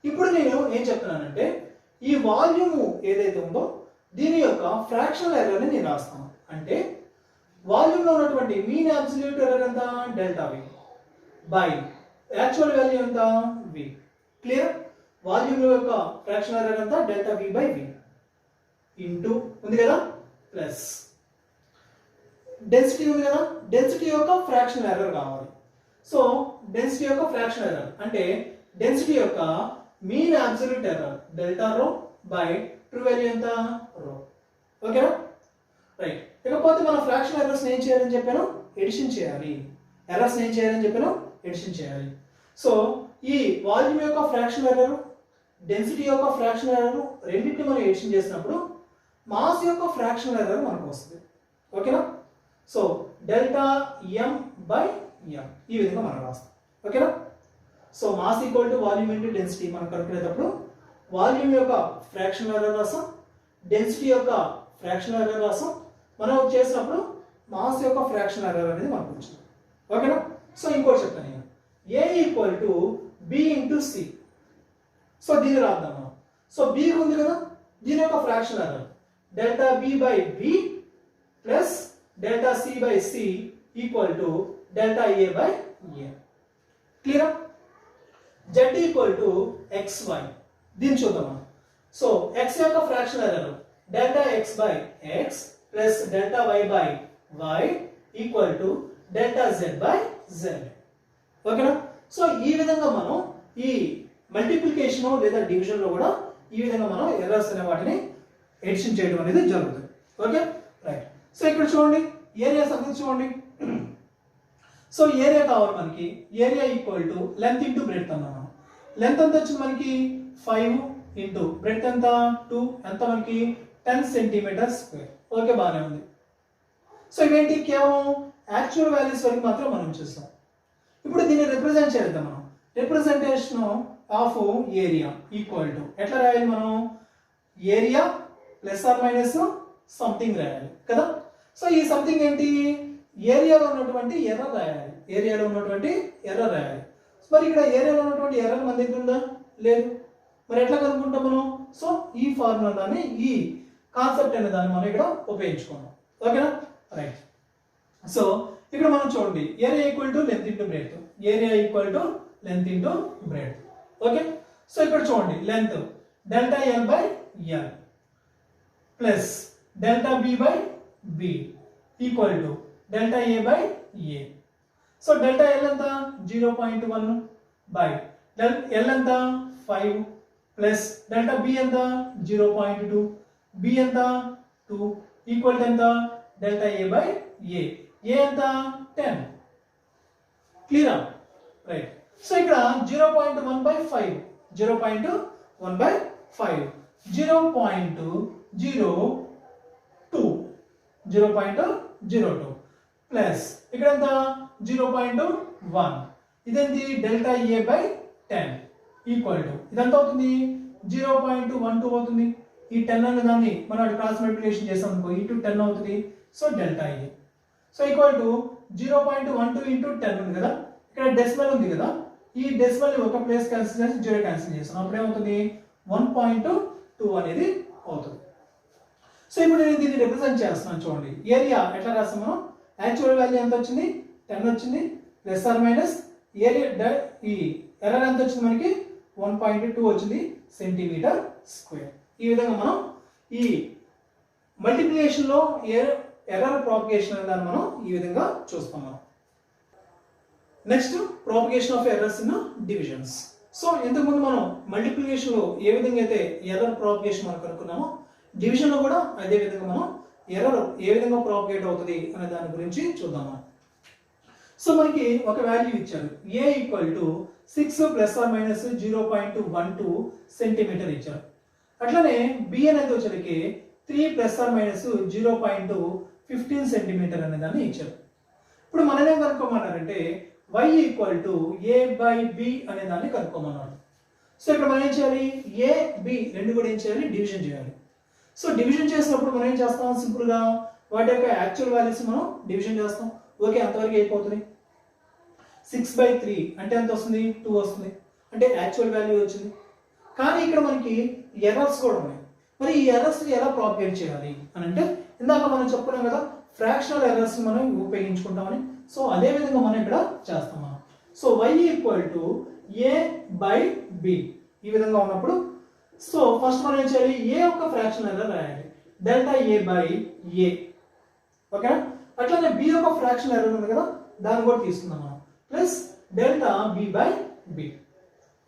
ఇప్పుడు నేను ఏం చెప్తున్నానంటే ఈ వాల్యూమ్ ఏదైతే ఉందో దీని యొక్క ఫ్రాక్షనల్ ఎర్రర్ని నేను రాస్తాను. అంటే వాల్యూమ్లో ఉన్నటువంటి మీన్ అబ్సల్యూట్ ఎర్రర్ ఎంత delta V by actual value ఎంత వి. క్లియర్? వాల్యూమ్ యొక్క ఫ్రాక్షనల్ ఎర్రర్ ఎంత delta V by V into ఉంది కదా ప్లస్ డెన్సిటీ ఉంది కదా, డెన్సిటీ యొక్క ఫ్రాక్షనల్ ఎర్రర్ కావాలి. సో డెన్సిటీ యొక్క ఫ్రాక్షనల్ ఎర్రర్ అంటే డెన్సిటీ యొక్క mean absolute error delta rho by true value ఎంత రో. ఓకేనా? రైట్. ఇకపోతే మనం ఫ్రాక్షనల్ ఎర్రర్స్ ఏం చేయాలని చెప్పాను, ఎడిషన్ చేయాలి. ఎర్రర్స్ ఏం చేయాలని చెప్పాను, ఎడిషన్ చేయాలి. సో ఈ వాల్యూమ్ యొక్క ఫ్రాక్షనల్ ఎర్రర్, డెన్సిటీ యొక్క ఫ్రాక్షనల్ ఎర్రర్ రెండింటిని మనం ఎడిషన్ చేసినప్పుడు మాస్ యొక్క ఫ్రాక్షనల్ ఎర్రర్ మనకు వస్తుంది. ఓకేనా? సో డెల్టా ఎం బై ఎం ఈ విధంగా మనం రాస్తాం. ఓకేనా? So mass equal to volume into density మనం కనుక్కునేటప్పుడు వాల్యూమ్ యొక్క ఫ్రాక్షనల్ ఎర్రర్ రాసాం, డెన్సిటీ యొక్క ఫ్రాక్షనల్ ఎర్రర్ రాసాం. మనం చేసినప్పుడు మాస్ యొక్క ఫ్రాక్షనల్ ఎర్రర్ అనేది మనకు వచ్చింది. ఓకేనా? సో ఇంకోటి చెప్తాను నేను, A equal to B into C. So దీన్ని రాద్దాం మనం. సో బి ఉంది కదా, దీని యొక్క fractional error delta B by B plus delta C by C equal to delta A by A. Clear? Z equal to X Y. దీన్ని చూద్దాం మనం. సో ఎక్స్ యొక్క fractional error delta X by X plus delta Y by Y equal to delta Z by Z. ఓకేనా? So ఈ విధంగా మనం ఈ multiplication లేదా డివిజన్ లో కూడా ఈ విధంగా మనం ఎర్రర్స్ అనే వాటిని ఎడిషన్ చేయడం అనేది జరుగుతుంది. ఓకే? రైట్. సో ఇక్కడ చూడండి ఏరియా సంగతి చూడండి. సో ఏరియా కావాలి మనకి, area equal to length into breadth అన్నాం. లెంత్ ఎంత వచ్చింది మనకి 5 ఇంటూ బ్రెడ్త్ ఎంత 2, ఎంత మనకి 10 సెంటీమీటర్ స్క్వేర్. ఓకే, బాగానే ఉంది. సో ఇవేంటి కేవలం యాక్చువల్ వాల్యూస్ వరకు మాత్రం మనం చూస్తాం. ఇప్పుడు దీన్ని రిప్రజెంట్ చేద్దాం మనం. Representation of area equal to ఎట్లా రాయాలి మనం, area plus or minus something రాయాలి కదా. సో ఈ సంథింగ్ ఏంటి, ఏరియాలో ఉన్నటువంటి ఎర్రర్ రాయాలి. ఏరియాలో ఉన్నటువంటి ఎర్రర్ రాయాలి. మరి ఇక్కడ ఏరియాలో ఉన్నటువంటి ఎర్రర్ మన దగ్గర ఉందా, లేదు. మరి ఎట్లా కనుక్కుంటాం మనం. సో ఈ ఫార్ములా దాన్ని, ఈ కాన్సెప్ట్ అనే దాన్ని మనం ఇక్కడ ఉపయోగించుకున్నాం. ఓకేనా? రైట్. సో ఇక్కడ మనం చూడండి area equal to length into breadth, area equal to length into breadth. Okay. So ఇక్కడ చూడండి length delta L by L plus delta B by B equal to delta A by A. So delta L ఎంత 0.1 by L ఎంత 5 plus delta B ఎంత 0.2, B ఎంత 2 equal to ఎంత delta A by ఏ. ఏ ఎంత 10. క్లియరా? Right. So ఇక్కడ 0.1 by 5, 0.1 by 5, 0.02 plus ఇక్కడ ఎంత 0.1, ఇదేంటి delta A by 10 equal to ఇదంతా అవుతుంది 0.12 అవుతుంది. ఈ 10 అనే దాన్ని మనం క్రాస్ మల్టిప్లికేషన్ చేసాం అనుకో, ఇంటూ 10 అవుతుంది. So delta A so equal to 0.12 into 10 ఉంది కదా, ఇక్కడ డెసిమల్ ఉంది కదా, ఈ డెసిమల్ ఒక ప్లేస్ క్యాన్సిల్ చేసి 0 క్యాన్సిల్ చేస్తాం, అప్పుడు ఏమవుతుంది 1.2 అనేది అవుతుంది. సో ఇప్పుడు నేను దీన్ని రిప్రజెంట్ చేస్తున్నాను చూడండి. ఏరియా ఎట్లా రాస్తాం మనం, యాక్చువల్ వాల్యూ ఎంత వచ్చింది 10 వచ్చింది, ప్లస్ ఆర్ మైనస్ ఏరియా ఈ ఎర్రర్ ఎంత వచ్చింది మనకి 1.2 వచ్చింది సెంటీమీటర్ స్క్వేర్. ఈ విధంగా మనం ఈ మల్టిప్లికేషన్ లో ఎర్రర్ ప్రాపగేషన్ అనే దాన్ని మనం ఈ విధంగా చూస్తాం మనం. Next propagation of errors in divisions. So ఇంతకుముందు మనం మల్టిప్లికేషన్ లో ఏ విధంగా అయితే ఎర్రర్ ప్రాపగేషన్ మనం కనుక్కున్నామో, డివిజన్ లో కూడా అదే విధంగా మనం ఎర్రర్ ఏ విధంగా ప్రాపగేట్ అవుతుంది అనే దాని గురించి చూద్దాం. సో మనకి ఒక వాల్యూ ఇచ్చారు, A equal to 6 plus or minus 0.12 centimetre ఇచ్చారు. అట్లనే బి అనేది వచ్చరికి 3 ప్లస్ ఆర్ మైనస్ 0.15 సెంటీమీటర్ అనే దాన్ని ఇచ్చారు. ఇప్పుడు మనం ఏం కనుక్కోమన్నారంటే y equal to A by B అనే దాన్ని కనుక్కోమన్నారు. సో ఇక్కడ మనం ఏం చేయాలి, ఏ బి రెండు కూడా ఏం చేయాలి, డివిజన్ చేయాలి. సో డివిజన్ చేసినప్పుడు మనం ఏం చేస్తాం, సింపుల్ గా వాటి యొక్క యాక్చువల్ వాల్యూస్ మనం డివిజన్ చేస్తాం. ఓకే, అంతవరకు అయిపోతుంది. 6/3 అంటే ఎంత వస్తుంది, 2 వస్తుంది, అంటే యాక్చువల్ వాల్యూ వచ్చింది. కానీ ఇక్కడ మనకి ఎర్రర్స్ కూడా ఉన్నాయి. మరి ఈ ఎర్రర్స్ ఎలా ప్రాపగేట్ చేయాలి అని అంటే ఇందాక మనం చెప్పుకున్నాం కదా, ఫ్రాక్షనల్ ఎర్రర్స్ మనం ఉపయోగించుకుంటామని. సో అదే విధంగా మనం ఇక్కడ చేస్తాం మనం. So y equal to a/b ఈ విధంగా ఉన్నప్పుడు సో ఫస్ట్ మనం ఏం చేయాలి, a యొక్క ఫ్రాక్షనల్ ఎర్రర్ రాయాలి, డెల్టా a/a. ఓకేనా? అట్లానే b యొక్క ఫ్రాక్షనల్ ఎర్రర్ ఉంది కదా, దాన్ని కూడా తీసుకుందాం మనం, ప్లస్ డెల్టా b/b.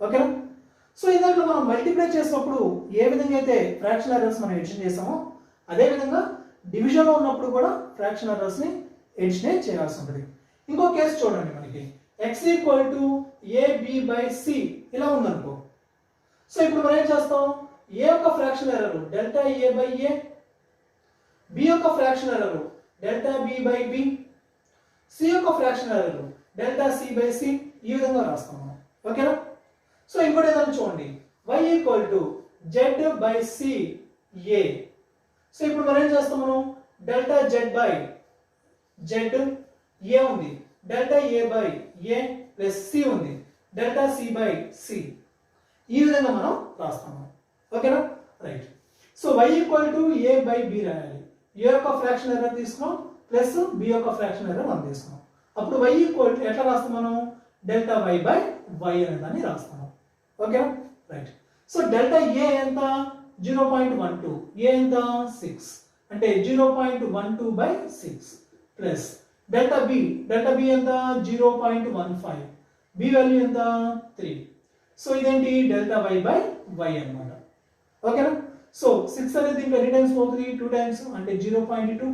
ఓకేనా? సో ఇందాక మనం మల్టిప్లై చేసినప్పుడు ఏ విధంగా అయితే ఫ్రాక్షనల్ ఎర్రర్స్ మనం ఎడిషన్ చేసామో అదే విధంగా డివిజన్ లో ఉన్నప్పుడు కూడా ఫ్రాక్షనల్ ఎర్రర్స్ ని ఎడిషన్ చేయాల్సి ఉంటుంది. ఇంకో కేసు చూడండి, మనకి x ఈక్వల్ టు ab/c ఇలా ఉందనుకో. సో ఇప్పుడు మనం ఏం చేస్తాం, a యొక్క fractional error delta a/a, b యొక్క fractional error delta b/b, c యొక్క ఫ్రాక్షనల్ ఎర్రర్ డెల్టా c/c ఈ విధంగా రాస్తాం మనం. ఓకేనా? సో ఇంకోటి ఏదైనా చూడండి, y equal to z/c a. So ఇప్పుడు మనం ఏం చేస్తాం, మనం డెల్టా z/z a ఉంది, డెల్టా a/a ప్లస్ c ఉంది, డెల్టా c/c ఈ విధంగా మనం రాస్తాము. ఓకేనా? Right. So y equal to a/b రాయాలి, a యొక్క ఫ్రాక్షన్ ఎర్రర్ తీసుకున్నాం ప్లస్ b యొక్క ఫ్రాక్షన్ ఎర్రర్ మనం తీసుకున్నాం. అప్పుడు y ఈక్వల్ టు ఎట్లా రాస్తాం మనం, డెల్టా y/y అనే దాన్ని రాస్తాము. ఓకేనా? రైట్. సో డెల్టా a ఎంత 0.12, a ఎంత 6 అంటే 0.12/6 ప్లస్ డెల్టా b ఎంత 0.15, b వాల్యూ ఎంత 3. సో ఇదేంటి డెల్టా y/y అన్నమాట. ఓకేనా? సో 6 అనేది దీంట్లో ఎన్ని టైమ్స్ పోతుంది, 2 టైమ్స్ అంటే 0.2,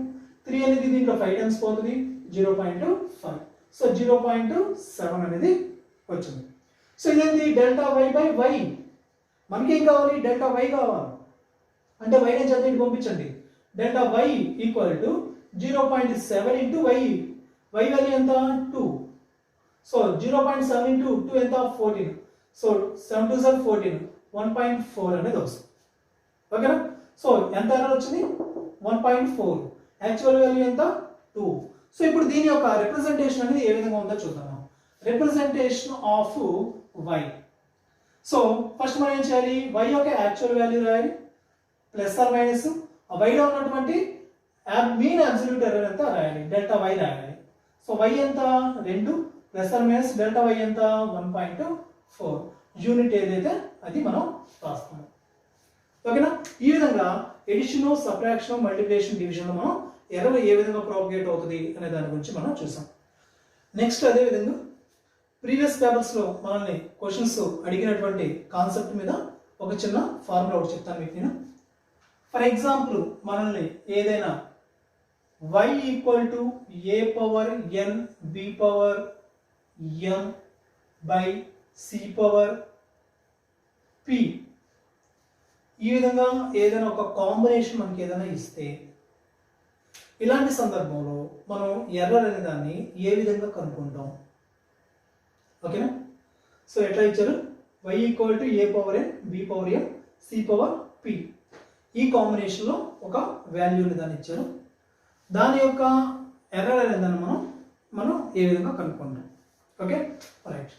3 అనేది దీంట్లో 5 టైమ్స్ పోతుంది 0.5, సో 0.7 అనేది వచ్చింది. సో ఇదేంటి డెల్టా y/y. మనకి ఏం కావాలి, డెల్టా y కావాలి అంటే y ని చదివి పంపించండి. Delta y equal to 0.7 into y value ఎంత 2. సో 0.7 ఇంటూ 2 ఎంత 14. సో 7 2 సార్ 14, 1.4 అనేది వస్తుంది. ఓకేనా? సో ఎంత ఎర్రర్ వచ్చింది 1.4, యాక్చువల్ వాల్యూ ఎంత 2. సో ఇప్పుడు దీని యొక్క రిప్రజెంటేషన్ అనేది ఏ విధంగా ఉందో చూద్దాం. Representation of y. So first మనం ఏం చేయాలి, y యొక్క యాక్చువల్ వాల్యూ రాయాలి ప్లస్ ఆర్ మైనస్ ఆ y లో ఉన్నటువంటి మీన్ అబ్సల్యూట్ ఎర్రర్ ఎంత రాయాలి, డెల్టా y రాయాలి. సో y ఎంత 2 plus or minus delta y ఎంత 1.4, యూనిట్ ఏదైతే అది మనం రాస్తాము. ఓకేనా? ఈ విధంగా ఎడిషన్, సబ్ట్రాక్షన్, మల్టిప్లికేషన్, డివిజన్ లో మనం ఎర్రర్ ఏ విధంగా ప్రాపగేట్ అవుతుంది అనే దాని గురించి మనం చూసాం. నెక్స్ట్ అదే విధంగా ప్రీవియస్ పేపర్స్ లో మనల్ని క్వశ్చన్స్ అడిగినటువంటి కాన్సెప్ట్ మీద ఒక చిన్న ఫార్ములా ఒకటి చెప్తాను మీకు నేను. ఫర్ ఎగ్జాంపుల్ మనల్ని ఏదైనా y equal to a/n b/m by c/p ఈ విధంగా ఏదైనా ఒక కాంబినేషన్ మనకి ఏదైనా ఇస్తే ఇలాంటి సందర్భంలో మనం ఎర్రర్ అనే దాన్ని ఏ విధంగా కనుక్కుంటాం. ఓకేనా? సో ఎట్లా ఇచ్చారు, y equal to a/n b/m c/p ఈ కాంబినేషన్లో ఒక వాల్యూని దాన్ని ఇచ్చారు. దాని యొక్క ఎర్రర్ అనే దాన్ని మనం ఏ విధంగా కనుక్కుంటాం. Okay, right.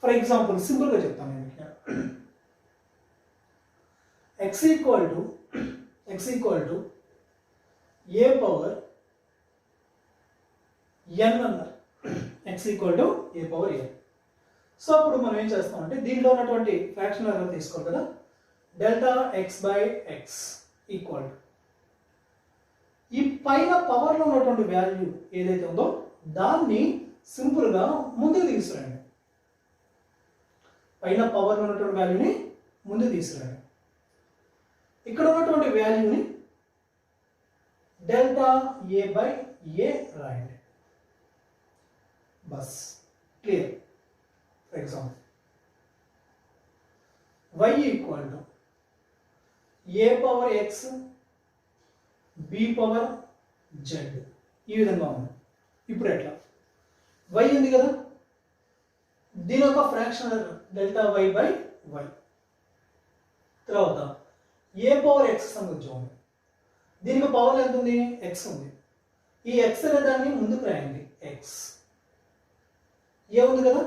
ఫర్ ఎగ్జాంపుల్ సింపుల్గా చెప్తాను నేను x ఈక్వల్ టు a/n అన్నారు, x equal to a/n. So అప్పుడు మనం ఏం చేస్తామంటే దీంట్లో ఉన్నటువంటి ఫ్రాక్షనల్ ఎర్రర్ తీసుకోవాలి కదా, డెల్టా x/x ఈక్వల్ టు ఈ పైన పవర్లో ఉన్నటువంటి వాల్యూ ఏదైతే ఉందో దాన్ని సింపుల్గా ముందుకు తీసుకురండి. పైన పవర్లో ఉన్నటువంటి వాల్యూని ముందుకు తీసుకురండి. ఇక్కడ ఉన్నటువంటి వాల్యూని డెల్టా a/a రాయండి. Bus clear. For example y equal to a/x b/z ఈ విధంగా ఉంది. ఇప్పుడు ఎట్లా, y ఉంది కదా, దీని యొక్క ఫ్రాక్షన్ డెల్టా y/y. తర్వాత a/x సంగతి చూడండి, దీనికి పవర్ ఎంత ఉంది, x ఉంది. ఈ x అనే దాన్ని ముందుకు రాయండి, x. ఏ ఉంది కదా,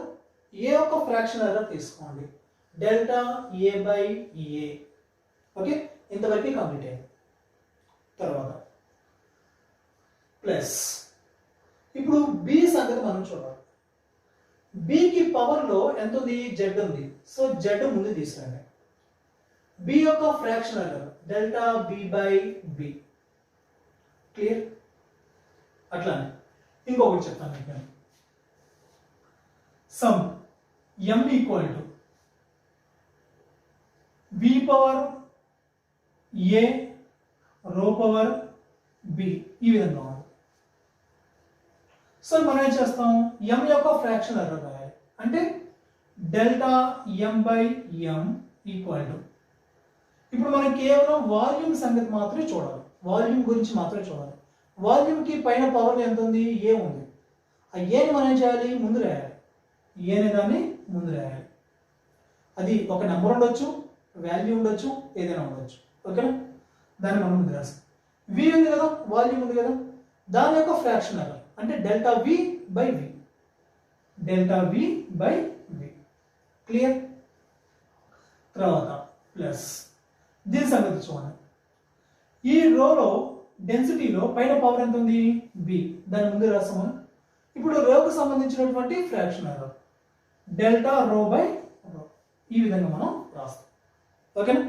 ఏ యొక్క ఫ్రాక్షన్ ఎర్రర్ తీసుకోండి, delta A by A. Okay, ఇంతవరకు కంప్లీట్ అయింది. తర్వాత ప్లస్ ఇప్పుడు బి సంగతి మనం చూడాలి. బికి పవర్లో ఎంత ఉంది? జెడ్ ఉంది. సో జెడ్ ముందు తీసుకురండి. బి యొక్క fraction error delta B by B. Clear? అట్లానే ఇంకొకటి చెప్తాను మీకు. Some m equal to B power A rho power B, ఈ విధంగా ఉంది. సో మనం ఏం చేస్తాం? m యొక్క ఫ్రాక్షన్ ఎర్రర్ రాయాలి. అంటే delta m by m equal to, ఇప్పుడు మనం కేవలం వాల్యూమ్ సంగతి మాత్రమే చూడాలి, వాల్యూమ్ గురించి మాత్రమే చూడాలి. వాల్యూమ్కి పైన పవర్ ఎంత ఉంది? ఏ ఉంది. ఆ ఏని మనం ఏం చేయాలి? ముందు రాయాలి. ఏ అనే దాన్ని ముందు రాయాలి. అది ఒక నెంబర్ ఉండొచ్చు, వాల్యూ ఉండొచ్చు, ఏదైనా ఉండొచ్చు. ఓకేనా? దాన్ని మనం ముందు రాస్తాం. వి ఉంది కదా, వాల్యూమ్ ఉంది కదా, దాని యొక్క ఫ్రాక్షన్ ఎర్రర్ అంటే delta V by V. Delta V by V. Clear? తర్వాత ప్లస్ దీని సంగతి చూడండి. ఈ రోలో డెన్సిటీలో పైన పవర్ ఎంత ఉంది? బి. దాని ముందు రాస్తాము. ఇప్పుడు రోకు సంబంధించినటువంటి fraction error delta rho by రో, ఈ విధంగా మనం రాస్తాం. ఓకేనా?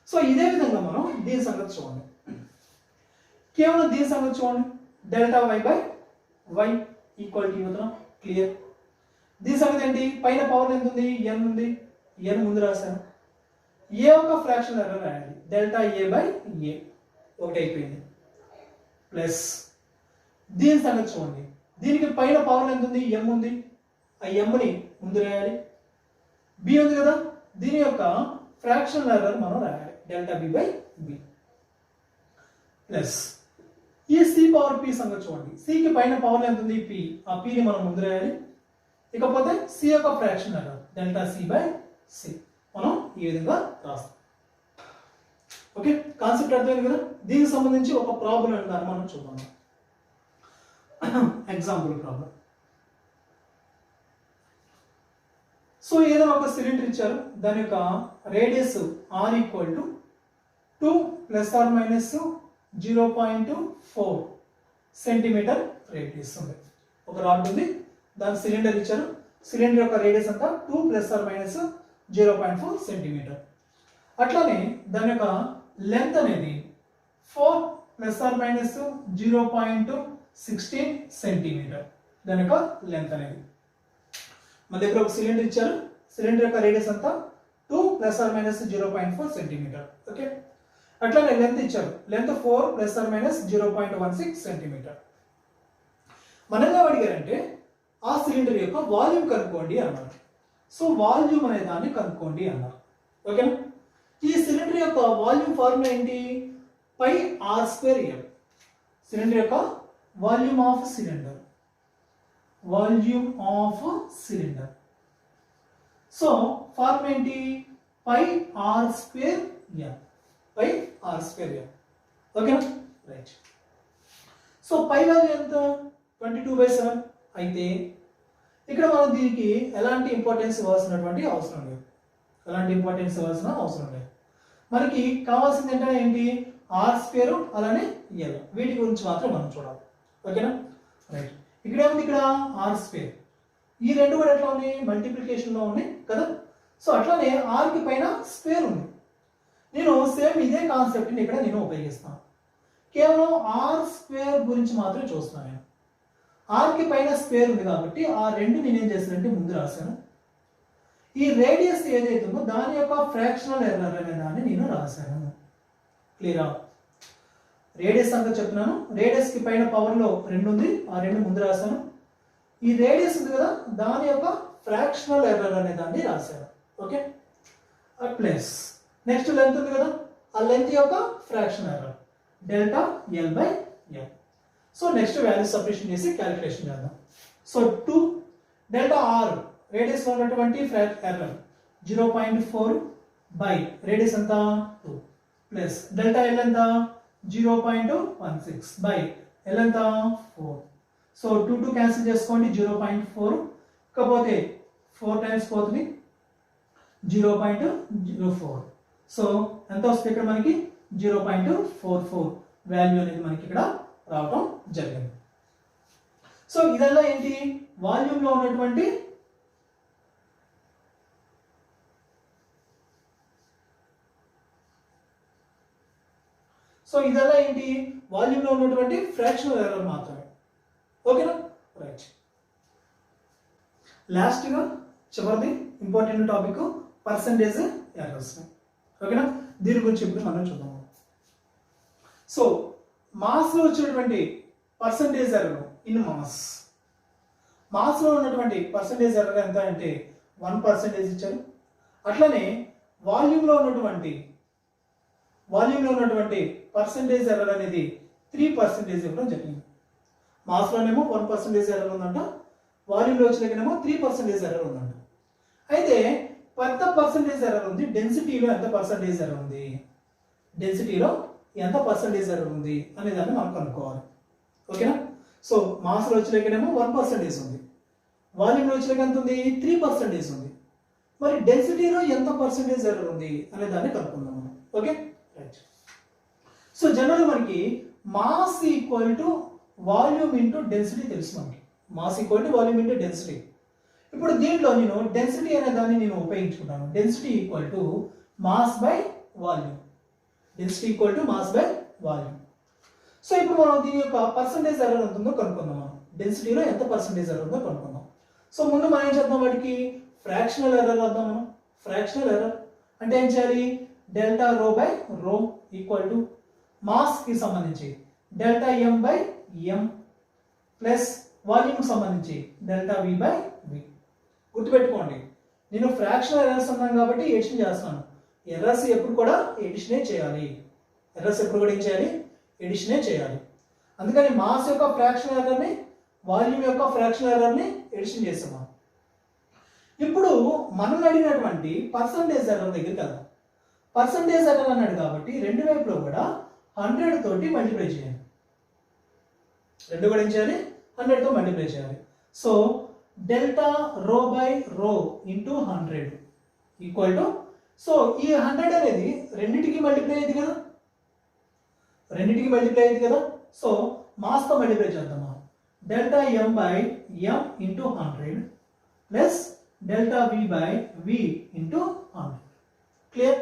సో ఇదే విధంగా మనం దీని సంగతి చూడండి. కేవలం దీని సంగతి చూడండి. Delta Y by Y equal to అవుతున్నాం. క్లియర్? దీని సంగతి ఏంటి? పైన పవర్ ఎంత ఉంది? ఎన్ ఉంది. ఎన్ ముందు రాశాను. ఏ ఒక ఫ్రాక్షన్ ఎర్రర్ రాయండి. డెల్టా ఏ బై ఏ, ఒకటి అయిపోయింది. ప్లస్ దీని సంగతి చూడండి. దీనికి పైన పవర్ ఎంత ఉంది? ఎం ఉంది. ఆ ఎంని ముందు రాయాలి. బి ఉంది కదా, దీని యొక్క ఫ్రాక్షన్ ఎర్రర్ మనం రాయాలి. Delta B by B. Plus ఈ సి పవర్ పి సంగతి చూడండి. సికి పైన పవర్ ఎంత ఉంది? పి. ఆ పిని మనం ముందు రాయాలి. ఇకపోతే సి యొక్క fraction error delta C by C, మనం ఈ విధంగా రాస్తాం. ఓకే, కాన్సెప్ట్ అర్థమైంది కదా. దీనికి సంబంధించి ఒక ప్రాబ్లం దాన్ని మనం చూద్దాం. Example problem. సో ఏదైనా ఒక సిలిండర్ ఇచ్చారు, దాని యొక్క radius R equal to 2 plus or minus 0.4 centimetre radius ఉంది. ఒక రాడ్ ఉంది, దాని సిలిండర్ ఇచ్చారు. సిలిండర్ యొక్క రేడియస్ అంతా 2 ప్లస్ ఆర్ మైనస్ 0.4 సెంటీమీటర్. అట్లానే దాని యొక్క లెంత్ అనేది 4 ప్లస్ ఆర్ మైనస్ 0.16 సెంటీమీటర్. దాని యొక్క లెంత్ అనేది. మన దగ్గర ఒక సిలిండర్ ఇచ్చారు, సిలిండర్ యొక్క రేడియస్ అంతా 2 plus or minus 0.4 centimetre. Okay, అట్లానే లెంత్ ఇచ్చారు, length 4 plus or minus 0.16 centimetre. మనగా అడిగారంటే ఆ సిలిండర్ యొక్క వాల్యూమ్ కనుక్కోండి అన్నారు. సో వాల్యూమ్ అనే దాన్ని కనుక్కోండి అన్నారు. ఓకేనా? ఈ సిలిండర్ యొక్క వాల్యూమ్ ఫార్ములా ఏంటి? Pi R square L. Cylinder యొక్క volume of cylinder, volume of cylinder. So formula ఏంటి? Pi R square L. Pi R square L. ఓకేనా? రైట్. సో పై వాల్యూ ఎంత? 22/7. అయితే ఇక్కడ మనం దీనికి ఎలాంటి ఇంపార్టెన్స్ ఇవ్వాల్సినటువంటి అవసరం లేదు. ఎలాంటి ఇంపార్టెన్స్ ఇవ్వాల్సిన అవసరం లేదు. మనకి కావాల్సింది ఏంటంటే ఏంటి? ఆర్ స్క్వేర్ అలానే ఎల్. వీటి గురించి మాత్రం మనం చూడాలి. ఓకేనా? రైట్. ఇక్కడ ఏముంది? ఇక్కడ ఆర్ స్క్వేర్. ఈ రెండు కూడా ఎట్లా ఉన్నాయి? మల్టిప్లికేషన్లో ఉన్నాయి కదా. సో అట్లానే ఆర్కి పైన స్క్వేర్ ఉంది. నేను సేమ్ ఇదే కాన్సెప్ట్ని ఇక్కడ నేను ఉపయోగిస్తాను. కేవలం ఆర్ స్క్వేర్ గురించి మాత్రమే చూస్తున్నాను నేను. ఆర్కి పైన స్క్వేర్ ఉంది కాబట్టి ఆ రెండు నేనేం చేశానంటే ముందు రాశాను. ఈ రేడియస్ ఏదైతే ఉందో దాని యొక్క ఫ్రాక్షనల్ ఎర్రర్ అనే దాన్ని నేను రాశాను. క్లియరా? రేడియస్ అంతా చెప్తున్నాను. రేడియస్కి పైన పవర్లో 2 ఉంది, ఆ 2 ముందు రాశాను. ఈ రేడియస్ ఉంది కదా, దాని యొక్క ఫ్రాక్షనల్ ఎర్రర్ అనే దాన్ని రాశాను. ఓకే, ప్లస్ నెక్స్ట్ లెంత్ ఉంది కదా, ఆ లెంత్ యొక్క fraction error delta L by L. So next value substitution చేసి క్యాలిక్యులేషన్ చేద్దాం. సో 2 డెల్టా ఆర్ రేడియస్ లో ఉన్నటువంటి ఎర్రర్ 0.4 బై రేడియస్ ఎంత 2 ప్లస్ డెల్టా ఎల్ ఎంత 0.16 బై ఎల్ ఎంత 4. సో 2 క్యాన్సిల్ చేసుకోండి, 0.4 కాకపోతే 4 టైమ్స్ పోతుంది. 0.04. సో ఎంత వస్తుంది ఇక్కడ మనకి 0.44 వాల్యూ అనేది మనకి ఇక్కడ రావడం జరిగింది. సో ఇదల్లా ఏంటి, వాల్యూమ్లో ఉన్నటువంటి వాల్యూమ్లో ఉన్నటువంటి ఫ్రాక్షనల్ ఎర్రర్ మాత్రమే. ఓకేనా, రైట్. లాస్ట్గా చివరిది ఇంపార్టెంట్ టాపిక్ పర్సంటేజ్ ఎర్రర్స్. ఓకేనా, దీని గురించి ఇప్పుడు మనం చూద్దాం. సో మాస్లో వచ్చేటువంటి పర్సంటేజ్ ఎర్రర్ ఇన్ మాస్లో ఉన్నటువంటి పర్సంటేజ్ ఎర్రర్ ఎంత అంటే 1% ఇచ్చారు. అట్లనే వాల్యూమ్లో ఉన్నటువంటి పర్సంటేజ్ ఎర్రర్ అనేది 3% ఇవ్వడం జరిగింది. మాస్లోనేమో 1% ఎర్రర్ ఉందంట, వాల్యూమ్లో వచ్చేనేమో 3% ఎర్రర్ ఉందంట. అయితే పెద్ద పర్సంటేజ్ ఎర్రర్ ఉంది, డెన్సిటీలో ఎంత పర్సంటేజ్ ఎర్రర్ ఉంది అనే దాన్ని మనం కనుక్కోవాలి. ఓకేనా, సో మాస్లో వచ్చేనేమో 1% ఉంది, వాల్యూమ్లో వచ్చేకి ఎంత ఉంది, 3% ఉంది. మరి డెన్సిటీలో ఎంత పర్సంటేజ్ ఎర్రర్ ఉంది అనే దాన్ని కనుక్కుందాం మనం. Okay, right. సో జనరల్ మనకి mass equal to volume into density తెలుసు మనకి. Mass equal to volume into density. ఇప్పుడు దీంట్లో నేను డెన్సిటీ అనే దాన్ని నేను ఉపయోగించుకుంటాను. Density equal to mass by volume. So ఇప్పుడు మనం దీని యొక్క పర్సంటేజ్ ఎర్రర్ ఎంత ఉందో కనుక్కుందాం. మనం డెన్సిటీలో ఎంత పర్సంటేజ్ ఎర్రర్ ఉందో కనుక్కుందాం. సో ముందు మనం ఏం చేద్దాం, వాటికి ఫ్రాక్షనల్ ఎర్రర్ వద్దాం. మనం ఫ్రాక్షనల్ ఎర్రర్ అంటే ఏం చేయాలి, డెల్టా రో బై రో ఈక్వల్ టు మాస్ కి సంబంధించి delta M by M plus volume కి సంబంధించి డెల్టా వి బై వి. గుర్తుపెట్టుకోండి, నేను ఫ్రాక్షనల్ ఎర్రర్స్ అన్నాను కాబట్టి ఎడిషన్ చేస్తాను. ఎర్రర్స్ ఎప్పుడు కూడా ఎడిషనే చేయాలి. ఎడిషనే చేయాలి. అందుకని మాస్ యొక్క ఫ్రాక్షనల్ ఎర్రర్ని, వాల్యూమ్ యొక్క ఫ్రాక్షనల్ ఎర్రర్ని ఎడిషన్ చేస్తాం. ఇప్పుడు మనం అడిగినటువంటి పర్సంటేజ్ ఎర్రర్ దగ్గరికి వెళ్దాం. పర్సంటేజ్ ఎర్రర్ అన్నాడు కాబట్టి రెండు వైపులో కూడా 100 తోటి మల్టిప్లై చేయాలి. 100 తో మల్టిప్లై చేయాలి. So delta rho by rho into 100 equal to, so ఈ 100 అనేది రెండింటికి మల్టిప్లై అయ్యింది కదా. సో మాస్తో మల్టిప్లై చేద్దాం. Delta M by M into 100 plus delta V by V into 100. Clear,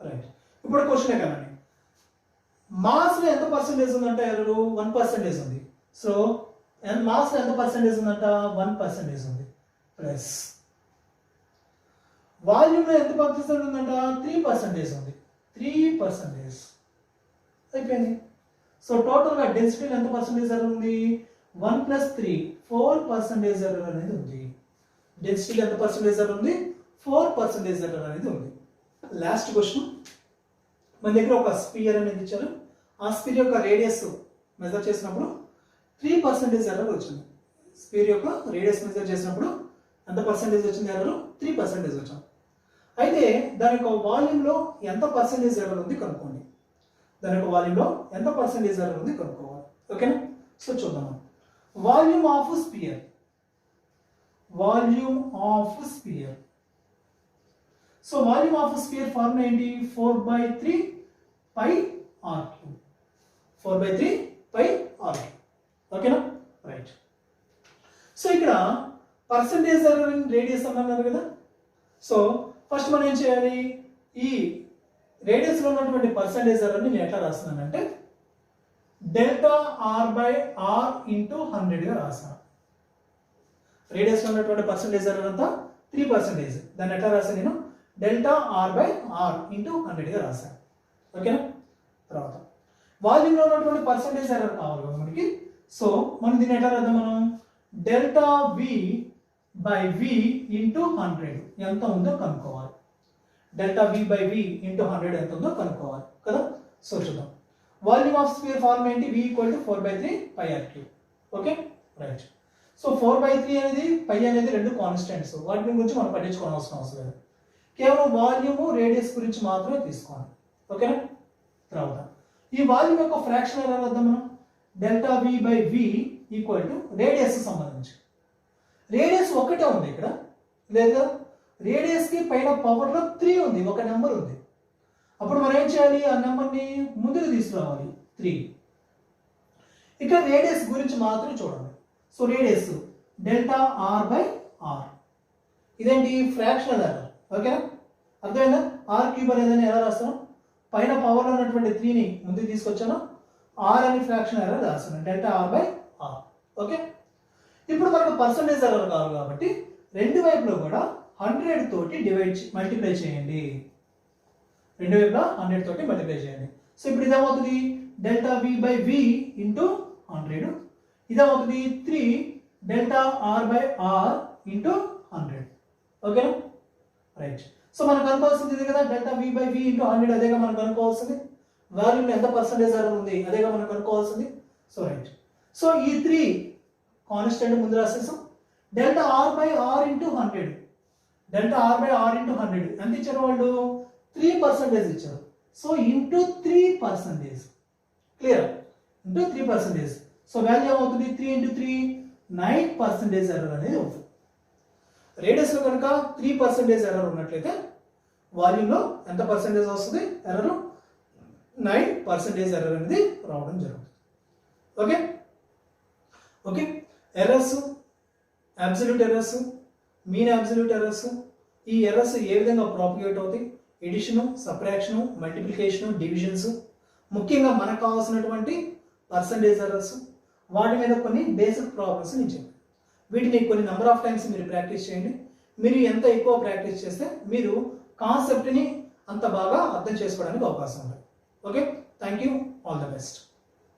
right. ఇప్పుడు క్వశ్చన్ కదండి, మాస్లో ఎంత పర్సెంటేజ్ ఉందంటే ఎర్రర్ 1% ఉంది. సో మాస్లో ఎంత పర్సెంటేజ్ ఉందంట, 1% ఉంది. ప్లస్ వాల్యూమ్లో ఎంత పర్సెంటేజ్ ఉందంట, 3% ఉంది. 3% అయిపోయింది. సో టోటల్గా డెన్సిటీలో ఎంత పర్సెంటేజ్ ఎర్రర్ ఉంది, 1 + 3 4% ఎర్రర్ అనేది ఉంది. డెన్సిటీలో ఎంత పర్సెంటేజ్ ఎర్రర్ ఉంది, 4% ఎర్రర్ అనేది ఉంది. లాస్ట్ క్వశ్చన్, మన దగ్గర ఒక స్పియర్ అనేది ఇచ్చారు. ఆ స్పియర్ యొక్క రేడియస్ మెజర్ చేసినప్పుడు 3% ఎర్రర్ వచ్చింది. స్పియర్ యొక్క రేడియస్ మెజర్ చేసినప్పుడు ఎంత పర్సెంటేజ్ వచ్చింది ఎర్రర్, 3% వచ్చింది. అయితే దాని యొక్క వాల్యూమ్లో ఎంత పర్సెంటేజ్ ఎర్రర్ ఉంది కనుక్కోండి. ఓకేనా, సో చూద్దాం. Volume of spear. So volume of spear formula ఏంటి, 4/3 πr3. ఓకేనా, రైట్. సో ఇక్కడ పర్సెంటేజ్ ఎర్రర్ ఇన్ రేడియస్ అన్నారు కదా. సో ఫస్ట్ మనం ఏం చేయాలి, ఈ రేడియస్లో ఉన్నటువంటి పర్సెంటేజ్ ఎర్రర్ని నేను ఎట్లా రాస్తున్నానంటే delta R by R into 100గా రాస్తాను. రేడియస్లో ఉన్నటువంటి పర్సెంటేజ్ ఎర్రర్ అంతా 3%. దాన్ని ఎట్లా రాసాను నేను, delta R by R into 100గా రాశాను. ఓకేనా, తర్వాత వాల్యూమ్లో ఉన్నటువంటి పర్సెంటేజ్ ఎర్రర్ కావాలి కదా మనకి. సో మనం దీన్ని ఎట్లా రాద్దాం, మనం delta V by V into 100 ఎంత ఉందో కనుక్కోవాలి. Delta V by V into 100 ఎంత ఉందో కనుక్కోవాలి కదా. సో చూద్దాం. వాల్యూమ్ ఆఫ్ స్పియర్ ఫార్మ్ ఏంటి, v = 4/3 πr3. Okay, right. So 4/3 అనేది పై అనేది రెండు కాన్స్టెంట్స్, వాటి గురించి మనం పట్టించుకోవాల్సిన అవసరం లేదు. కేవలం వాల్యూమ్ రేడియస్ గురించి మాత్రమే తీసుకోవాలి. ఓకేనా, తర్వాత ఈ వాల్యూమ్ యొక్క ఫ్రాక్షన్ ఎలా వద్దాం మనం, delta V by V equal to radius సంబంధించి. రేడియస్ ఒకటే ఉంది ఇక్కడ, లేదు కదా. రేడియస్కి పైన పవర్లో 3 ఉంది, ఒక నెంబర్ ఉంది. అప్పుడు మనం ఏం చేయాలి, ఆ నెంబర్ని ముందుకు తీసుకురావాలి 3. ఇక రేడియస్ గురించి మాత్రం చూడండి. So radius delta R by R, ఇదేంటి ఫ్రాక్షనల్ ఎర్రర్. ఓకేనా, అర్థమైందా? ఆర్ క్యూబ్ అనేదని ఎలా రాస్తాను, పైన పవర్లో ఉన్నటువంటి 3ని ముందుకు తీసుకొచ్చాను, ఆర్ అని ఫ్రాక్షన్ ఎర్రర్ రాస్తాను, delta R by R. Okay, ఇప్పుడు మనకు పర్సంటేజ్ ఎర్రర్ కావాలి కాబట్టి రెండు వైపులో కూడా 100 తోటి మల్టిప్లై చేయండి. రెండు వైపులా 100 తోటి మల్టిప్లై చేయండి. సో ఇప్పుడు ఇదేమవుతుంది, delta V by V into 100, ఇదేమవుతుంది 3 delta R by R into 100. ఓకేనా, రైట్. సో మనం కనుక్కోవాల్సింది ఇది కదా, delta V by V into 100, అదేగా మనం కనుక్కోవాల్సింది. వాల్యూలో ఎంత పర్సంటేజ్ ఎర్రర్ ఉంది అదేగా మనం కనుక్కోవాల్సింది. సో రైట్, సో ఈ 3 కాన్స్టెంట్ ముందు రాసేసాం. Delta R by R into 100, delta R by R into 100 ఎంత ఇచ్చారు వాళ్ళు, 3% ఇచ్చారు. So into 3%, clear, into 3%. So value ఏమవుతుంది, 3 ఇంటూ 3 9% ఎర్రర్ అనేది అవుతుంది. రేడియస్లో కనుక 3% ఎర్రర్ ఉన్నట్లయితే వాల్యూమ్లో ఎంత పర్సెంటేజ్ వస్తుంది ఎర్రర్, 9% ఎర్రర్ అనేది రావడం జరుగుతుంది. Okay okay, errors, absolute errors, mean absolute errors, ఈ ఎర్రర్స్ ఏ విధంగా ప్రాపగేట్ అవుతాయి, ఎడిషను, సబ్ట్రాక్షను, మల్టిప్లికేషను, డివిజన్స్, ముఖ్యంగా మనకు కావాల్సినటువంటి పర్సంటేజ్ ఎర్రర్స్, వాటి మీద కొన్ని బేసిక్ ప్రాబ్లమ్స్ నేను చెప్పాను. వీటిని కొన్ని నెంబర్ ఆఫ్ టైమ్స్ మీరు ప్రాక్టీస్ చేయండి. మీరు ఎంత ఎక్కువ ప్రాక్టీస్ చేస్తే మీరు కాన్సెప్ట్ని అంత బాగా అర్థం చేసుకోవడానికి అవకాశం ఉంది. Okay, thank you, all the best.